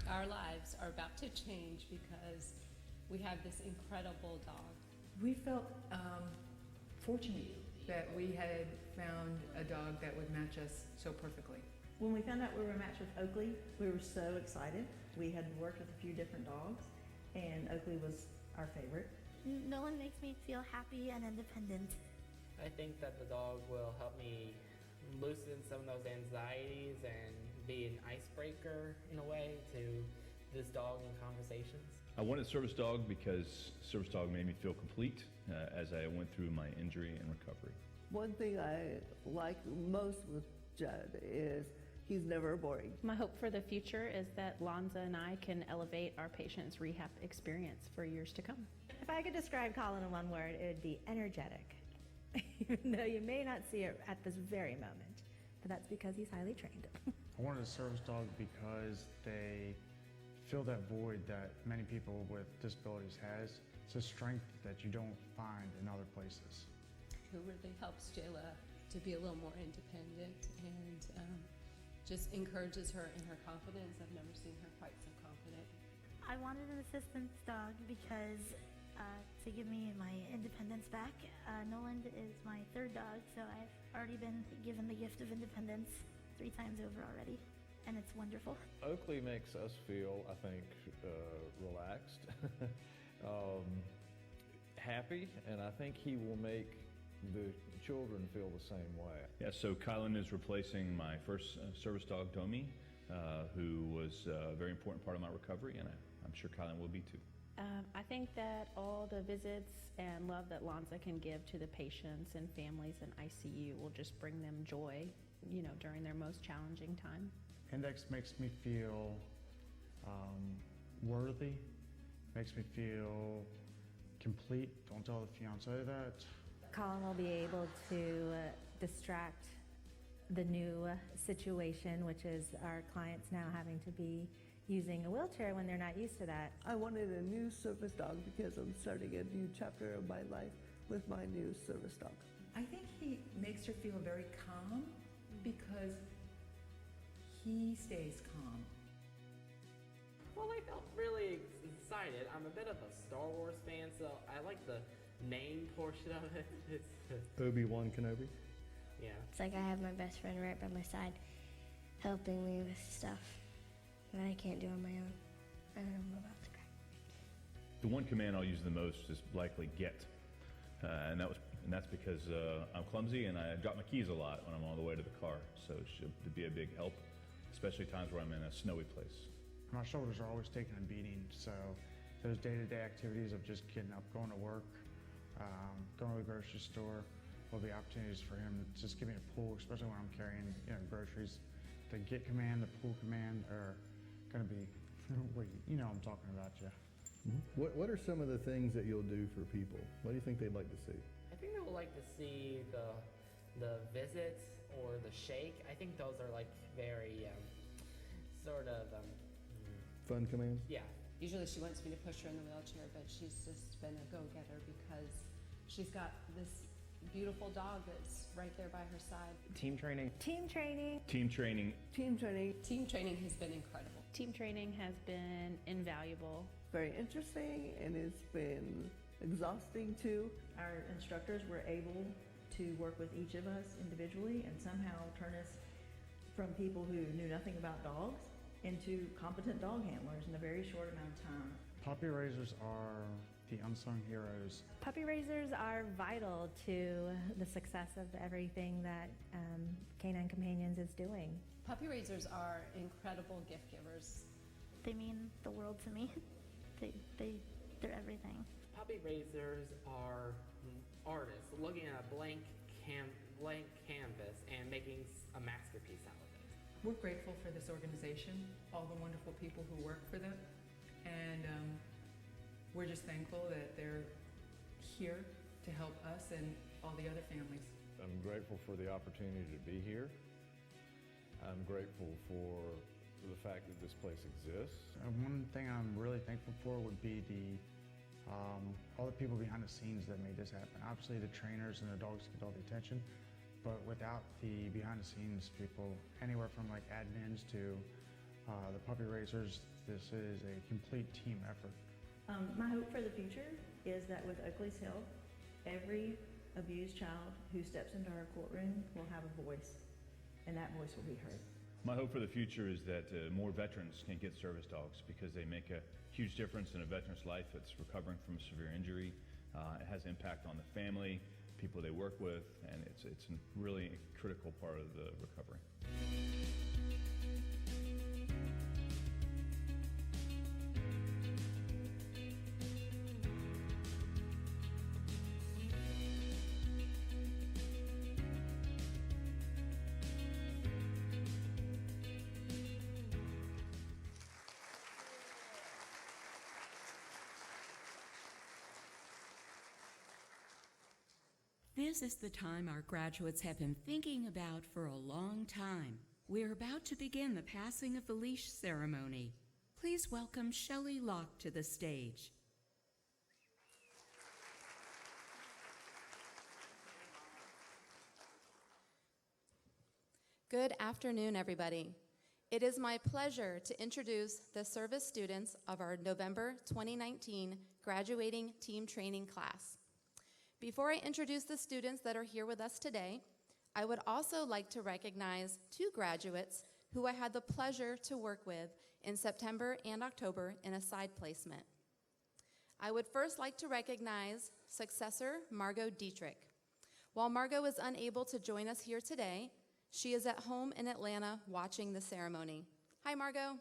S9: Our lives are about to change because we have this incredible dog.
S10: We felt fortunate that we had found a dog that would match us so perfectly.
S11: When we found out we were matched with Oakley, we were so excited. We had worked with a few different dogs, and Oakley was our favorite.
S12: Nolan makes me feel happy and independent.
S13: I think that the dog will help me loosen some of those anxieties and be an icebreaker in a way to this dog in conversations.
S14: I wanted Service Dog because Service Dog made me feel complete as I went through my injury and recovery.
S15: One thing I like most with Judd is he's never boring.
S16: My hope for the future is that Lonza and I can elevate our patients' rehab experience for years to come.
S17: If I could describe Colin in one word, it would be energetic. Even though you may not see it at this very moment, but that's because he's highly trained.
S18: I wanted a service dog because they fill that void that many people with disabilities has. It's a strength that you don't find in other places.
S9: Who really helps Jayla to be a little more independent and just encourages her in her confidence. I've never seen her quite so confident.
S12: I wanted an assistance dog because to give me my independence back. Nolan is my third dog, so I've already been given the gift of independence 3 times over already, and it's wonderful.
S19: Oakley makes us feel, I think, relaxed, happy, and I think he will make the children feel the same way.
S14: Yeah, so Kylan is replacing my first service dog, Domi, who was a very important part of my recovery, and I'm sure Kylan will be too.
S16: I think that all the visits and love that Lonza can give to the patients and families in ICU will just bring them joy, you know, during their most challenging time.
S18: Index makes me feel worthy, makes me feel complete. Don't tell the fiance that.
S17: Colin will be able to distract the new situation, which is our clients now having to be using a wheelchair when they're not used to that.
S15: I wanted a new service dog because I'm starting a new chapter of my life with my new service dog.
S10: I think he makes her feel very calm because he stays calm.
S13: Well, I felt really excited. I'm a bit of a Star Wars fan, so I like the name portion of it.
S20: Obi-Wan Kenobi?
S13: Yeah.
S21: It's like I have my best friend right by my side helping me with stuff that I can't do on my own. And I'm about to cry.
S14: The one command I'll use the most is likely get, and that's because I'm clumsy and I drop my keys a lot when I'm on the way to the car. So it should be a big help, especially times where I'm in a snowy place.
S18: My shoulders are always taking a beating, so those day-to-day activities of just getting up, going to work, going to the grocery store, will be opportunities for him to just give me a pull, especially when I'm carrying groceries. The get command, the pull command are going to be, I'm talking about you.
S20: What are some of the things that you'll do for people? What do you think they'd like to see?
S13: I think they would like to see the visits or the shake. I think those are like very sort of
S20: Fun commands?
S13: yeah.
S9: Usually she wants me to push her in the wheelchair, but she's just been a go-getter because she's got this beautiful dog that's right there by her side.
S22: Team training.
S17: Team training.
S14: Team training.
S15: Team training.
S9: Team training has been incredible.
S16: Team training has been invaluable.
S15: Very interesting, and it's been exhausting too.
S11: Our instructors were able to work with each of us individually and somehow turn us from people who knew nothing about dogs into competent dog handlers in a very short amount of time.
S18: Puppy raisers are the unsung heroes.
S17: Puppy raisers are vital to the success of everything that Canine Companions is doing.
S9: Puppy raisers are incredible gift givers.
S12: They mean the world to me. They're everything.
S13: Puppy raisers are artists looking at a blank canvas and making a masterpiece out of it.
S10: We're grateful for this organization, all the wonderful people who work for them, and we're just thankful that they're here to help us and all the other families.
S19: I'm grateful for the opportunity to be here. I'm grateful for the fact that this place exists.
S18: One thing I'm really thankful for would be all the people behind the scenes that made this happen. Obviously the trainers and the dogs get all the attention, but without the behind the scenes people, anywhere from like admins to the puppy raisers, this is a complete team effort.
S11: My hope for the future is that with Oakley's help, every abused child who steps into our courtroom will have a voice, and that voice will be heard.
S14: My hope for the future is that more veterans can get service dogs because they make a huge difference in a veteran's life that's recovering from a severe injury. It has impact on the family, people they work with, and it's a really critical part of the recovery.
S1: This is the time our graduates have been thinking about for a long time. We're about to begin the passing of the leash ceremony. Please welcome Shelley Locke to the stage.
S23: Good afternoon, everybody. It is my pleasure to introduce the service students of our November 2019 graduating team training class. Before I introduce the students that are here with us today, I would also like to recognize two graduates who I had the pleasure to work with in September and October in a side placement. I would first like to recognize successor Margot Dietrich. While Margot is unable to join us here today, she is at home in Atlanta watching the ceremony. Hi, Margot.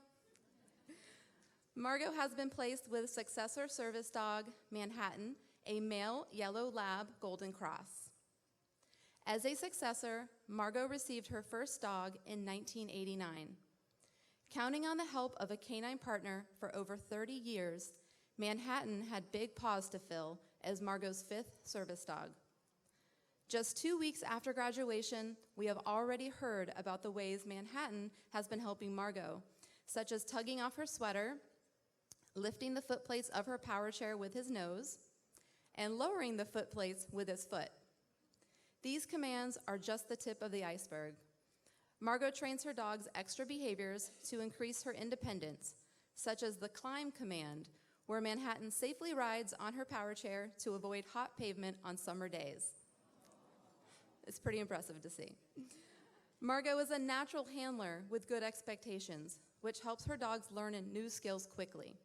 S23: Margot has been placed with successor service dog Manhattan, a male yellow lab golden cross. As a successor, Margot received her first dog in 1989. Counting on the help of a canine partner for over 30 years, Manhattan had big paws to fill as Margot's fifth service dog. Just 2 weeks after graduation, we have already heard about the ways Manhattan has been helping Margot, such as tugging off her sweater, lifting the footplates of her power chair with his nose, and lowering the footplates with his foot. These commands are just the tip of the iceberg. Margot trains her dog's extra behaviors to increase her independence, such as the climb command, where Manhattan safely rides on her power chair to avoid hot pavement on summer days. It's pretty impressive to see. Margot is a natural handler with good expectations, which helps her dogs learn new skills quickly.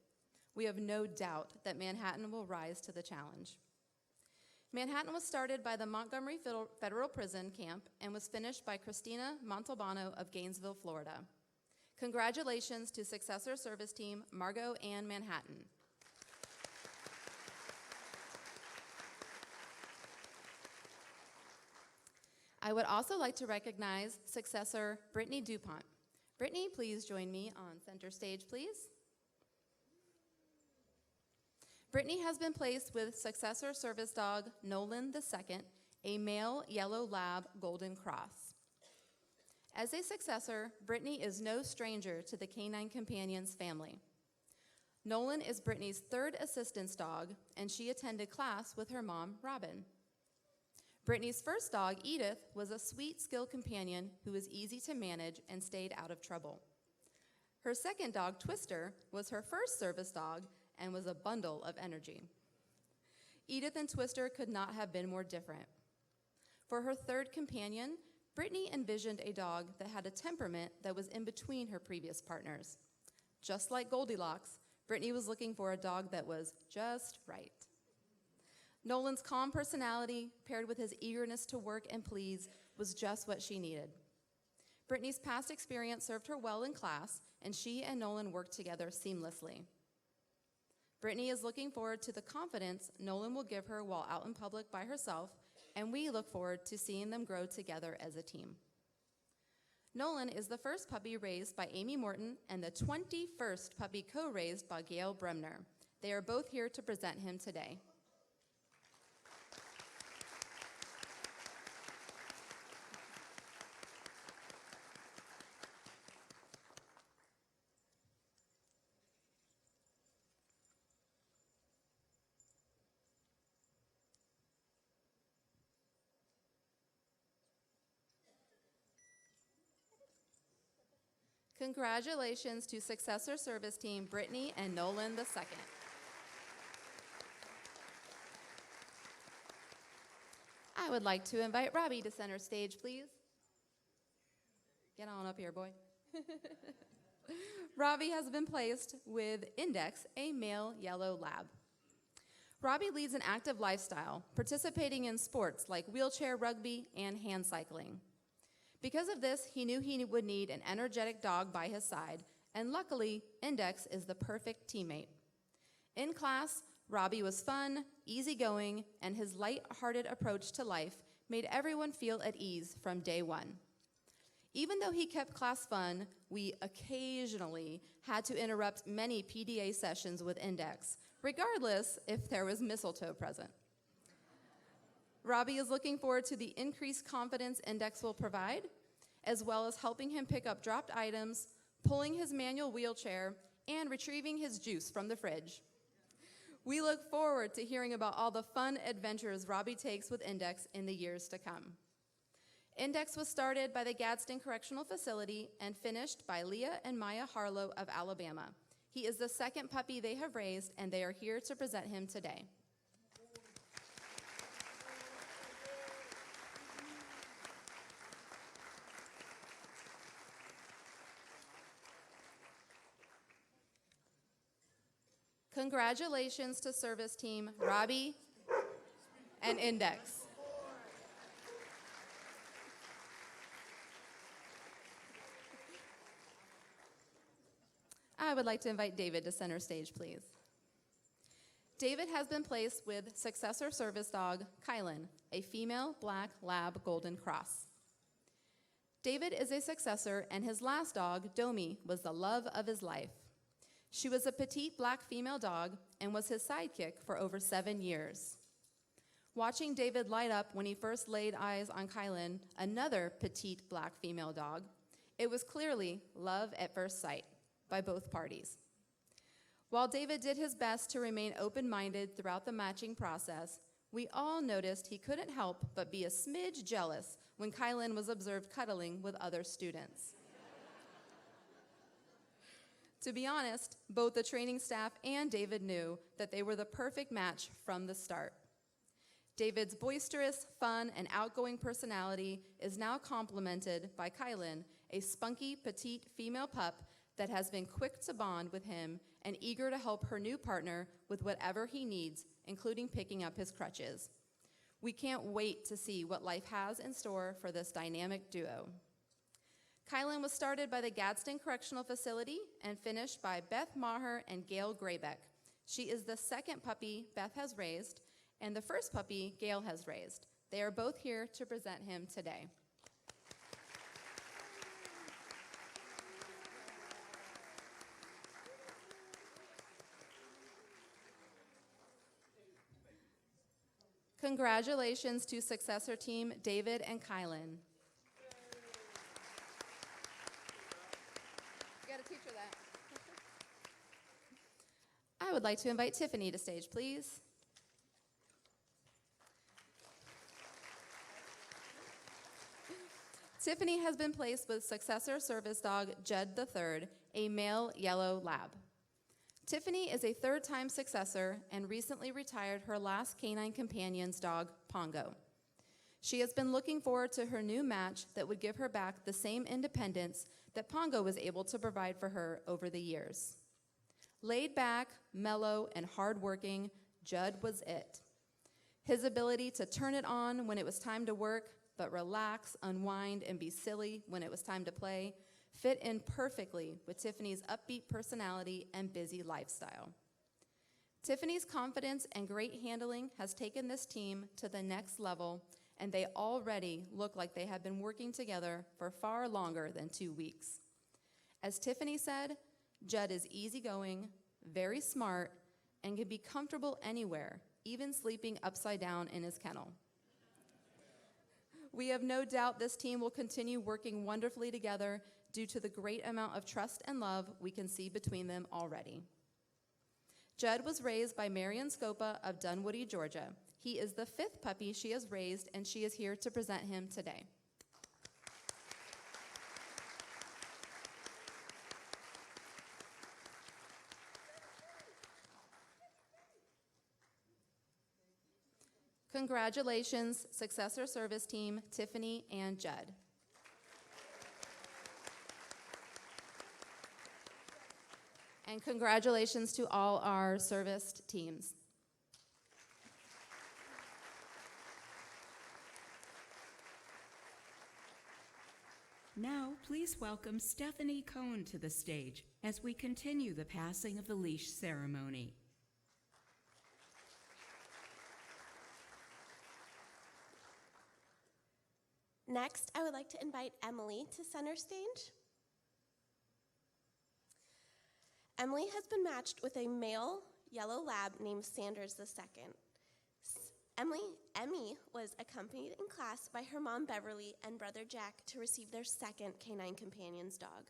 S23: We have no doubt that Manhattan will rise to the challenge. Manhattan was started by the Montgomery Federal Prison Camp and was finished by Christina Montalbano of Gainesville, Florida. Congratulations to Successor Service Team Margot and Manhattan. I would also like to recognize Successor Brittany DuPont. Brittany, please join me on center stage, please. Brittany has been placed with Successor Service Dog Nolan II, a male yellow lab golden cross. As a successor, Brittany is no stranger to the Canine Companions family. Nolan is Brittany's third assistance dog, and she attended class with her mom, Robin. Brittany's first dog, Edith, was a sweet, skilled companion who was easy to manage and stayed out of trouble. Her second dog, Twister, was her first service dog and was a bundle of energy. Edith and Twister could not have been more different. For her third companion, Brittany envisioned a dog that had a temperament that was in between her previous partners. Just like Goldilocks, Brittany was looking for a dog that was just right. Nolan's calm personality, paired with his eagerness to work and please, was just what she needed. Brittany's past experience served her well in class, and she and Nolan worked together seamlessly. Brittany is looking forward to the confidence Nolan will give her while out in public by herself, and we look forward to seeing them grow together as a team. Nolan is the first puppy raised by Amy Morton and the 21st puppy co-raised by Gail Bremner. They are both here to present him today. Congratulations to Successor Service Team Brittany and Nolan II. I would like to invite Robbie to center stage, please. Get on up here, boy. Robbie has been placed with Index, a male yellow lab. Robbie leads an active lifestyle, participating in sports like wheelchair rugby and hand cycling. Because of this, he knew he would need an energetic dog by his side, and luckily, Index is the perfect teammate. In class, Robbie was fun, easygoing, and his light-hearted approach to life made everyone feel at ease from day one. Even though he kept class fun, we occasionally had to interrupt many PDA sessions with Index, regardless if there was mistletoe present. Robbie is looking forward to the increased confidence Index will provide, as well as helping him pick up dropped items, pulling his manual wheelchair, and retrieving his juice from the fridge. We look forward to hearing about all the fun adventures Robbie takes with Index in the years to come. Index was started by the Gadsden Correctional Facility and finished by Leah and Maya Harlow of Alabama. He is the second puppy they have raised, and they are here to present him today. Congratulations to Service Team Robbie and Index. I would like to invite David to center stage, please. David has been placed with Successor Service Dog Kylan, a female black lab golden cross. David is a successor, and his last dog, Domi, was the love of his life. She was a petite black female dog and was his sidekick for over 7 years. Watching David light up when he first laid eyes on Kylan, another petite black female dog, it was clearly love at first sight by both parties. While David did his best to remain open-minded throughout the matching process, We all noticed he couldn't help but be a smidge jealous when Kylan was observed cuddling with other students. To be honest, both the training staff and David knew that they were the perfect match from the start. David's boisterous, fun, and outgoing personality is now complemented by Kylan, a spunky, petite female pup that has been quick to bond with him and eager to help her new partner with whatever he needs, including picking up his crutches. We can't wait to see what life has in store for this dynamic duo. Kylan was started by the Gadsden Correctional Facility and finished by Beth Maher and Gail Graybeck. She is the second puppy Beth has raised and the first puppy Gail has raised. They are both here to present him today. Congratulations to successor team David and Kylan. You got to teach her that. I would like to invite Tiffany to stage, please. Tiffany has been placed with successor service dog Judd III, a male yellow lab. Tiffany is a third-time successor and recently retired her last canine companion's dog, Pongo. She has been looking forward to her new match that would give her back the same independence that Pongo was able to provide for her over the years. Laid back, mellow, and hardworking, Judd was it. His ability to turn it on when it was time to work, but relax, unwind, and be silly when it was time to play, fit in perfectly with Tiffany's upbeat personality and busy lifestyle. Tiffany's confidence and great handling has taken this team to the next level, and they already look like they have been working together for far longer than 2 weeks. As Tiffany said, Judd is easygoing, very smart, and can be comfortable anywhere, even sleeping upside down in his kennel. We have no doubt this team will continue working wonderfully together due to the great amount of trust and love we can see between them already. Judd was raised by Marion Scopa of Dunwoody, Georgia. He is the 5th puppy she has raised, and she is here to present him today. Congratulations, successor service team, Tiffany and Judd. And congratulations to all our serviced teams.
S1: Now, please welcome Stephanie Cohn to the stage as we continue the passing of the leash ceremony.
S2: Next, I would like to invite Emily to center stage. Emily has been matched with a male yellow lab named Sanders II. Emmy was accompanied in class by her mom Beverly and brother Jack to receive their second canine companion's dog.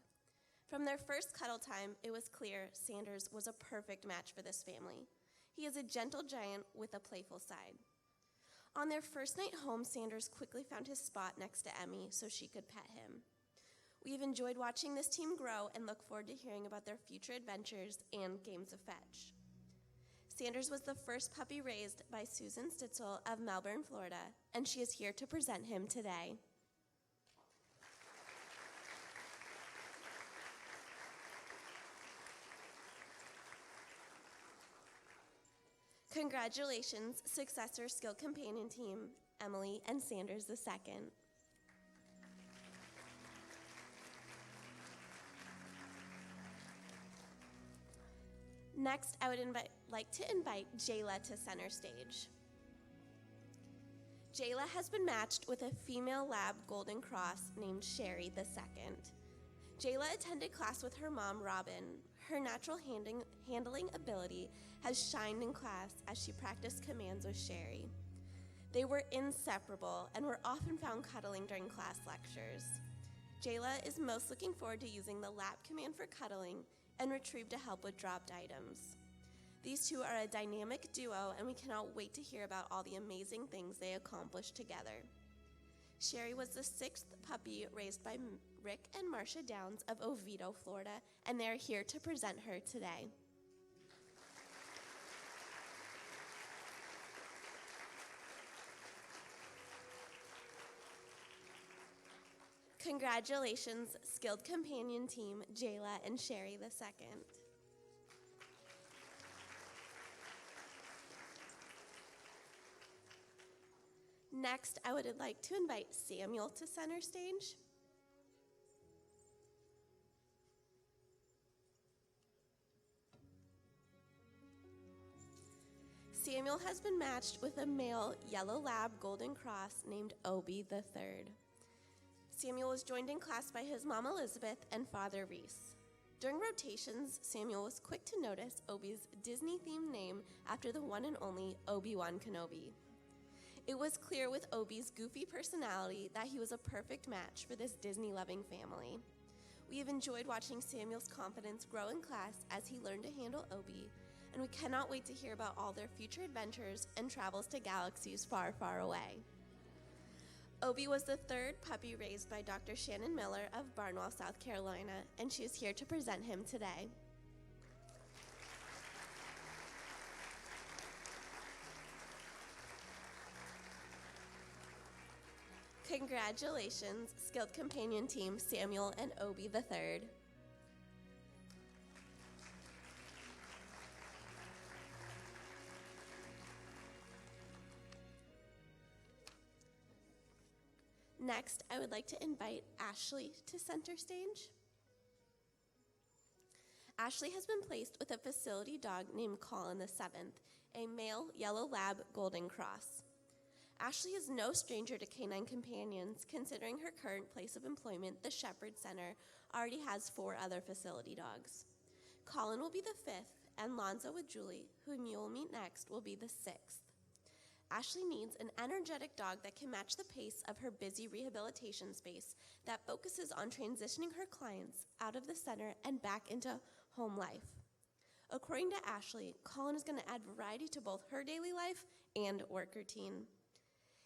S2: From their first cuddle time, it was clear Sanders was a perfect match for this family. He is a gentle giant with a playful side. On their first night home, Sanders quickly found his spot next to Emmy so she could pet him. We have enjoyed watching this team grow and look forward to hearing about their future adventures and games of fetch. Sanders was the first puppy raised by Susan Stitzel of Melbourne, Florida, and she is here to present him today. Congratulations, successor skill companion team, Emily and Sanders II. Next, I would like to invite Jayla to center stage. Jayla has been matched with a female lab Golden Cross named Sherry II. Jayla attended class with her mom, Robin. Her natural handling ability has shined in class as she practiced commands with Sherry. They were inseparable and were often found cuddling during class lectures. Jayla is most looking forward to using the lap command for cuddling and retrieve to help with dropped items. These two are a dynamic duo, and we cannot wait to hear about all the amazing things they accomplished together. Sherry was the 6th puppy raised by Rick and Marcia Downs of Oviedo, Florida, and they are here to present her today. Congratulations, skilled companion team, Jayla and Sherry II. Next, I would like to invite Samuel to center stage. Samuel has been matched with a male yellow lab golden cross named Obi III. Samuel was joined in class by his mom Elizabeth and father Reese. During rotations, Samuel was quick to notice Obi's Disney-themed name after the one and only Obi-Wan Kenobi. It was clear with Obi's goofy personality that he was a perfect match for this Disney-loving family. We have enjoyed watching Samuel's confidence grow in class as he learned to handle Obi, and we cannot wait to hear about all their future adventures and travels to galaxies far, far away. Obi was the 3rd puppy raised by Dr. Shannon Miller of Barnwell, South Carolina, and she is here to present him today. Congratulations, skilled companion team Samuel and Obi III. Next, I would like to invite Ashley to center stage. Ashley has been placed with a facility dog named Colin VII, a male yellow lab golden cross. Ashley is no stranger to canine companions, considering her current place of employment, the Shepherd Center, already has 4 other facility dogs. Colin will be the 5th, and Lonzo with Julie, whom you will meet next, will be the 6th. Ashley needs an energetic dog that can match the pace of her busy rehabilitation space that focuses on transitioning her clients out of the center and back into home life. According to Ashley, Colin is going to add variety to both her daily life and work routine.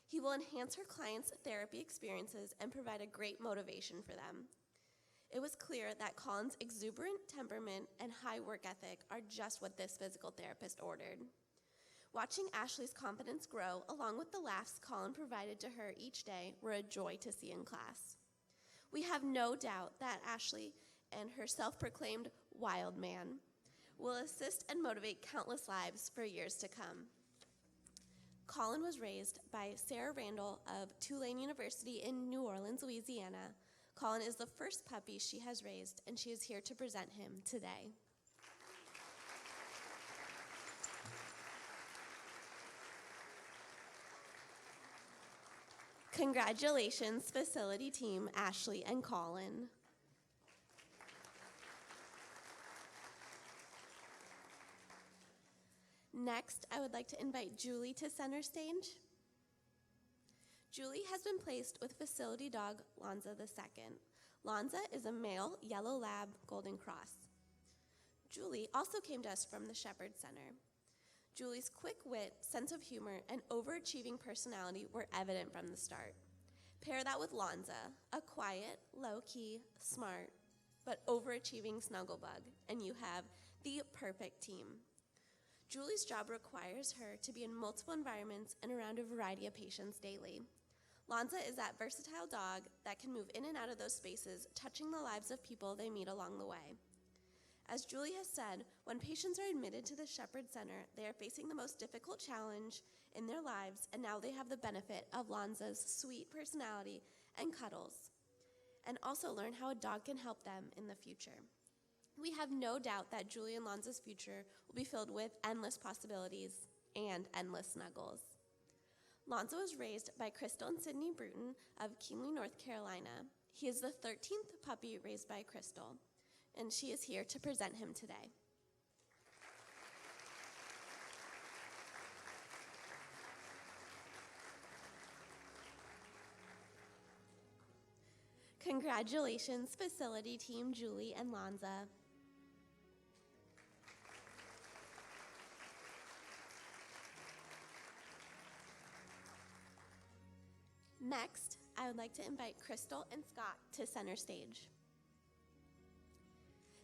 S2: He will enhance her clients' therapy experiences and provide a great motivation for them. It was clear that Colin's exuberant temperament and high work ethic are just what this physical therapist ordered. Watching Ashley's confidence grow, along with the laughs Colin provided to her each day, were a joy to see in class. We have no doubt that Ashley and her self-proclaimed wild man will assist and motivate countless lives for years to come. Colin was raised by Sarah Randall of Tulane University in New Orleans, Louisiana. Colin is the first puppy she has raised, and she is here to present him today. Congratulations, facility team Ashley and Colin. Next, I would like to invite Julie to center stage. Julie has been placed with facility dog Lonza II. Lonza is a male yellow lab golden cross. Julie also came to us from the Shepherd Center. Julie's quick wit, sense of humor, and overachieving personality were evident from the start. Pair that with Lonza, a quiet, low-key, smart, but overachieving snugglebug, and you have the perfect team. Julie's job requires her to be in multiple environments and around a variety of patients daily. Lonza is that versatile dog that can move in and out of those spaces, touching the lives of people they meet along the way. As Julie has said, when patients are admitted to the Shepherd Center, they are facing the most difficult challenge in their lives, and now they have the benefit of Lonza's sweet personality and cuddles, and also learn how a dog can help them in the future. We have no doubt that Julie and Lonza's future will be filled with endless possibilities and endless snuggles. Lonzo was raised by Crystal and Sydney Bruton of Keeneland, North Carolina. He is the 13th puppy raised by Crystal, and she is here to present him today. Congratulations, facility team Julie and Lonza. Next, I would like to invite Crystal and Scott to center stage.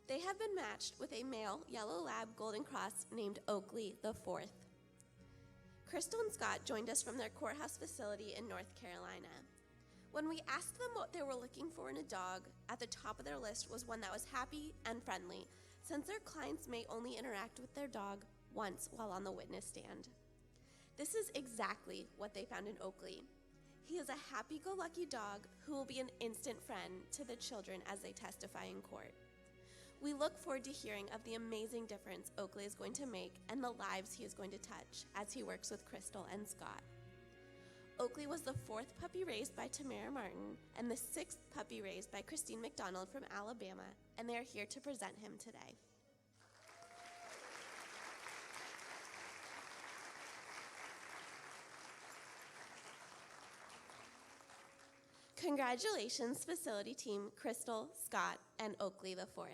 S2: They have been matched with a male yellow lab golden cross named Oakley the Fourth. Crystal and Scott joined us from their courthouse facility in North Carolina. When we asked them what they were looking for in a dog, at the top of their list was one that was happy and friendly, since their clients may only interact with their dog once while on the witness stand. This is exactly what they found in Oakley. He is a happy-go-lucky dog who will be an instant friend to the children as they testify in court. We look forward to hearing of the amazing difference Oakley is going to make and the lives he is going to touch as he works with Crystal and Scott. Oakley was the 4th puppy raised by Tamara Martin and the 6th puppy raised by Christine McDonald from Alabama, and they are here to present him today. Congratulations, facility team Crystal, Scott, and Oakley the Fourth.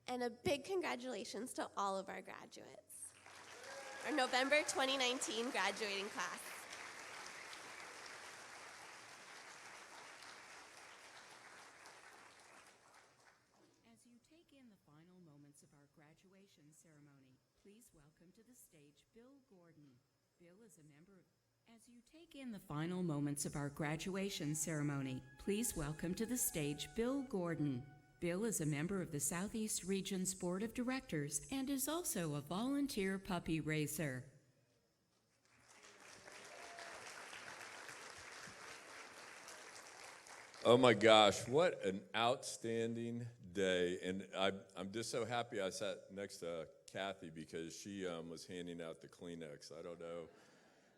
S2: And a big congratulations to all of our graduates, our November 2019 graduating class.
S1: As you take in the final moments of our graduation ceremony, please welcome to the stage Bill Gordon. Bill is a member of... As you take in the final moments of our graduation ceremony, please welcome to the stage Bill Gordon. Bill is a member of the Southeast Region's Board of Directors and is also a volunteer puppy raiser.
S3: Oh my gosh, what an outstanding day. And I'm just so happy I sat next to Kathy because she was handing out the Kleenex. I don't know.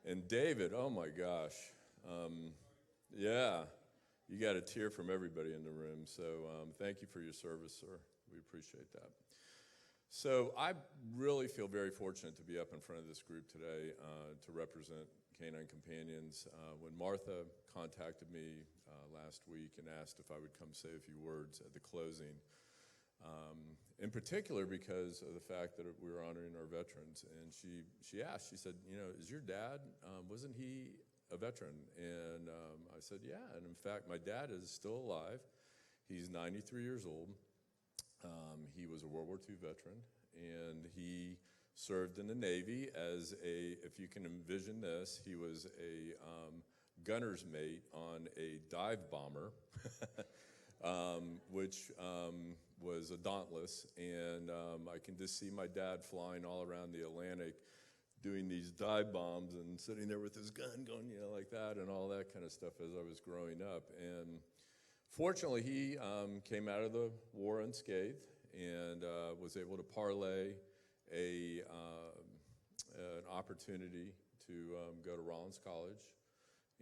S3: And David, oh my gosh. Yeah. You got a tear from everybody in the room, so thank you for your service, sir. We appreciate that. So I really feel very fortunate to be up in front of this group today to represent Canine Companions. When Martha contacted me last week and asked if I would come say a few words at the closing, in particular because of the fact that we were honoring our veterans, and she asked, she said, you know, is your dad, wasn't he a veteran? And I said, yeah. And in fact, my dad is still alive. He's 93 years old. He was a World War II veteran, and he served in the Navy as if you can envision this, he was a gunner's mate on a dive bomber, which was a Dauntless. And I can just see my dad flying all around the Atlantic doing these dive bombs and sitting there with his gun going, you know, like that and all that kind of stuff as I was growing up. And fortunately, he came out of the war unscathed and was able to parlay an opportunity to go to Rollins College.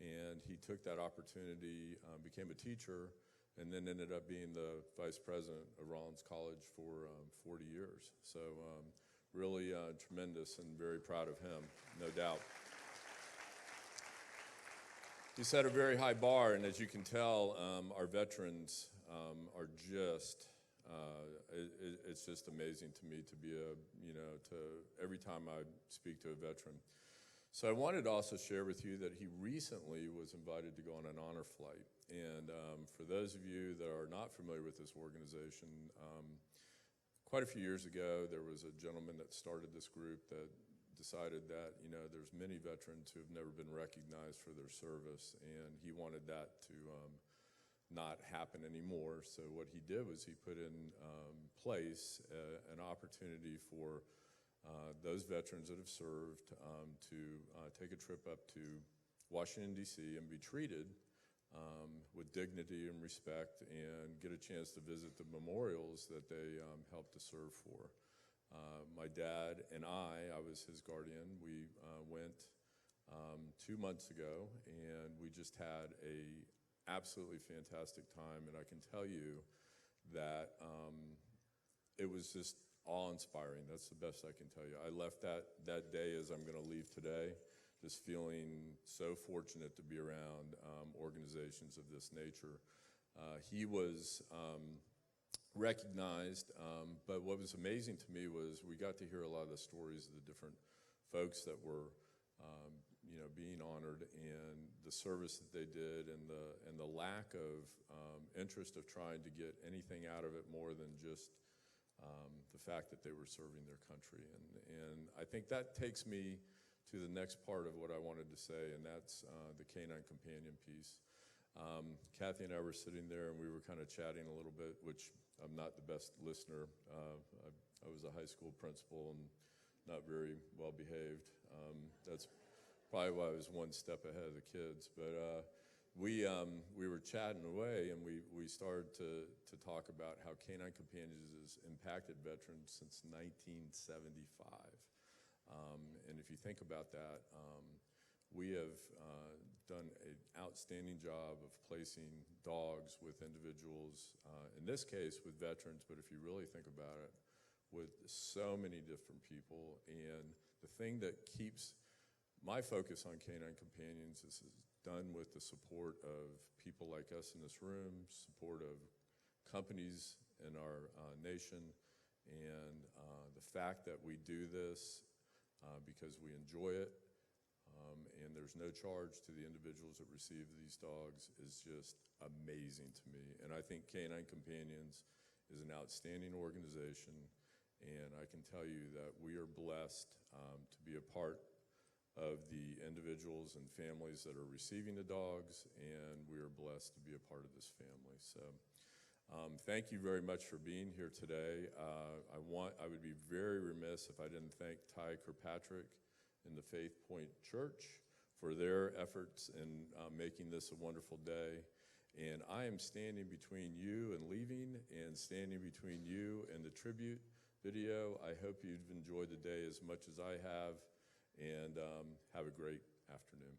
S3: And he took that opportunity, became a teacher, and then ended up being the vice president of Rollins College for 40 years. So really tremendous and very proud of him, no doubt. He set a very high bar, and as you can tell, our veterans are just, it's just amazing to me to be every time I speak to a veteran. So I wanted to also share with you that he recently was invited to go on an honor flight. And for those of you that are not familiar with this organization, quite a few years ago, there was a gentleman that started this group that decided that, you know, there's many veterans who have never been recognized for their service, and he wanted that to not happen anymore. So what he did was he put in place an opportunity for those veterans that have served to take a trip up to Washington, D.C. and be treated with dignity and respect and get a chance to visit the memorials that they helped to serve for. My dad and I was his guardian. We went 2 months ago, and we just had a absolutely fantastic time, and I can tell you that it was just awe-inspiring. That's the best I can tell you. I left that day as I'm going to leave today, just feeling so fortunate to be around organizations of this nature. He was
S19: recognized. But what was amazing to me was we got to hear a lot of the stories of the different folks that were being honored, and the service that they did, and the lack of interest of trying to get anything out of it more than just the fact that they were serving their country. And I think that takes me to the next part of what I wanted to say, and that's the Canine Companion piece. Kathy and I were sitting there, and we were kind of chatting a little bit, which I'm not the best listener. I was a high school principal and not very well behaved. That's probably why I was one step ahead of the kids. But we were chatting away, and we started to talk about how Canine Companions has impacted veterans since 1975. And if you think about that, we have done an outstanding job of placing dogs with individuals, in this case with veterans, but if you really think about it, with so many different people. And the thing that keeps my focus on Canine Companions is done with the support of people like us in this room, support of companies in our nation, and the fact that we do this because we enjoy it, and there's no charge to the individuals that receive these dogs is just amazing to me. And I think Canine Companions is an outstanding organization, and I can tell you that we are blessed to be a part of the individuals and families that are receiving the dogs, and we are blessed to be a part of this family. So thank you very much for being here today. I would be very remiss if I didn't thank Ty Kirkpatrick and the Faith Point Church for their efforts in making this a wonderful day. And I am standing between you and leaving, and standing between you and the tribute video. I hope you've enjoyed the day as much as I have, and have a great afternoon.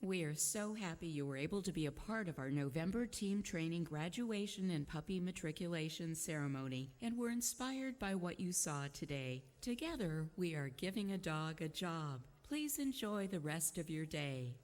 S1: We are so happy you were able to be a part of our November team training graduation and puppy matriculation ceremony, and were inspired by what you saw today. Together, we are giving a dog a job. Please enjoy the rest of your day.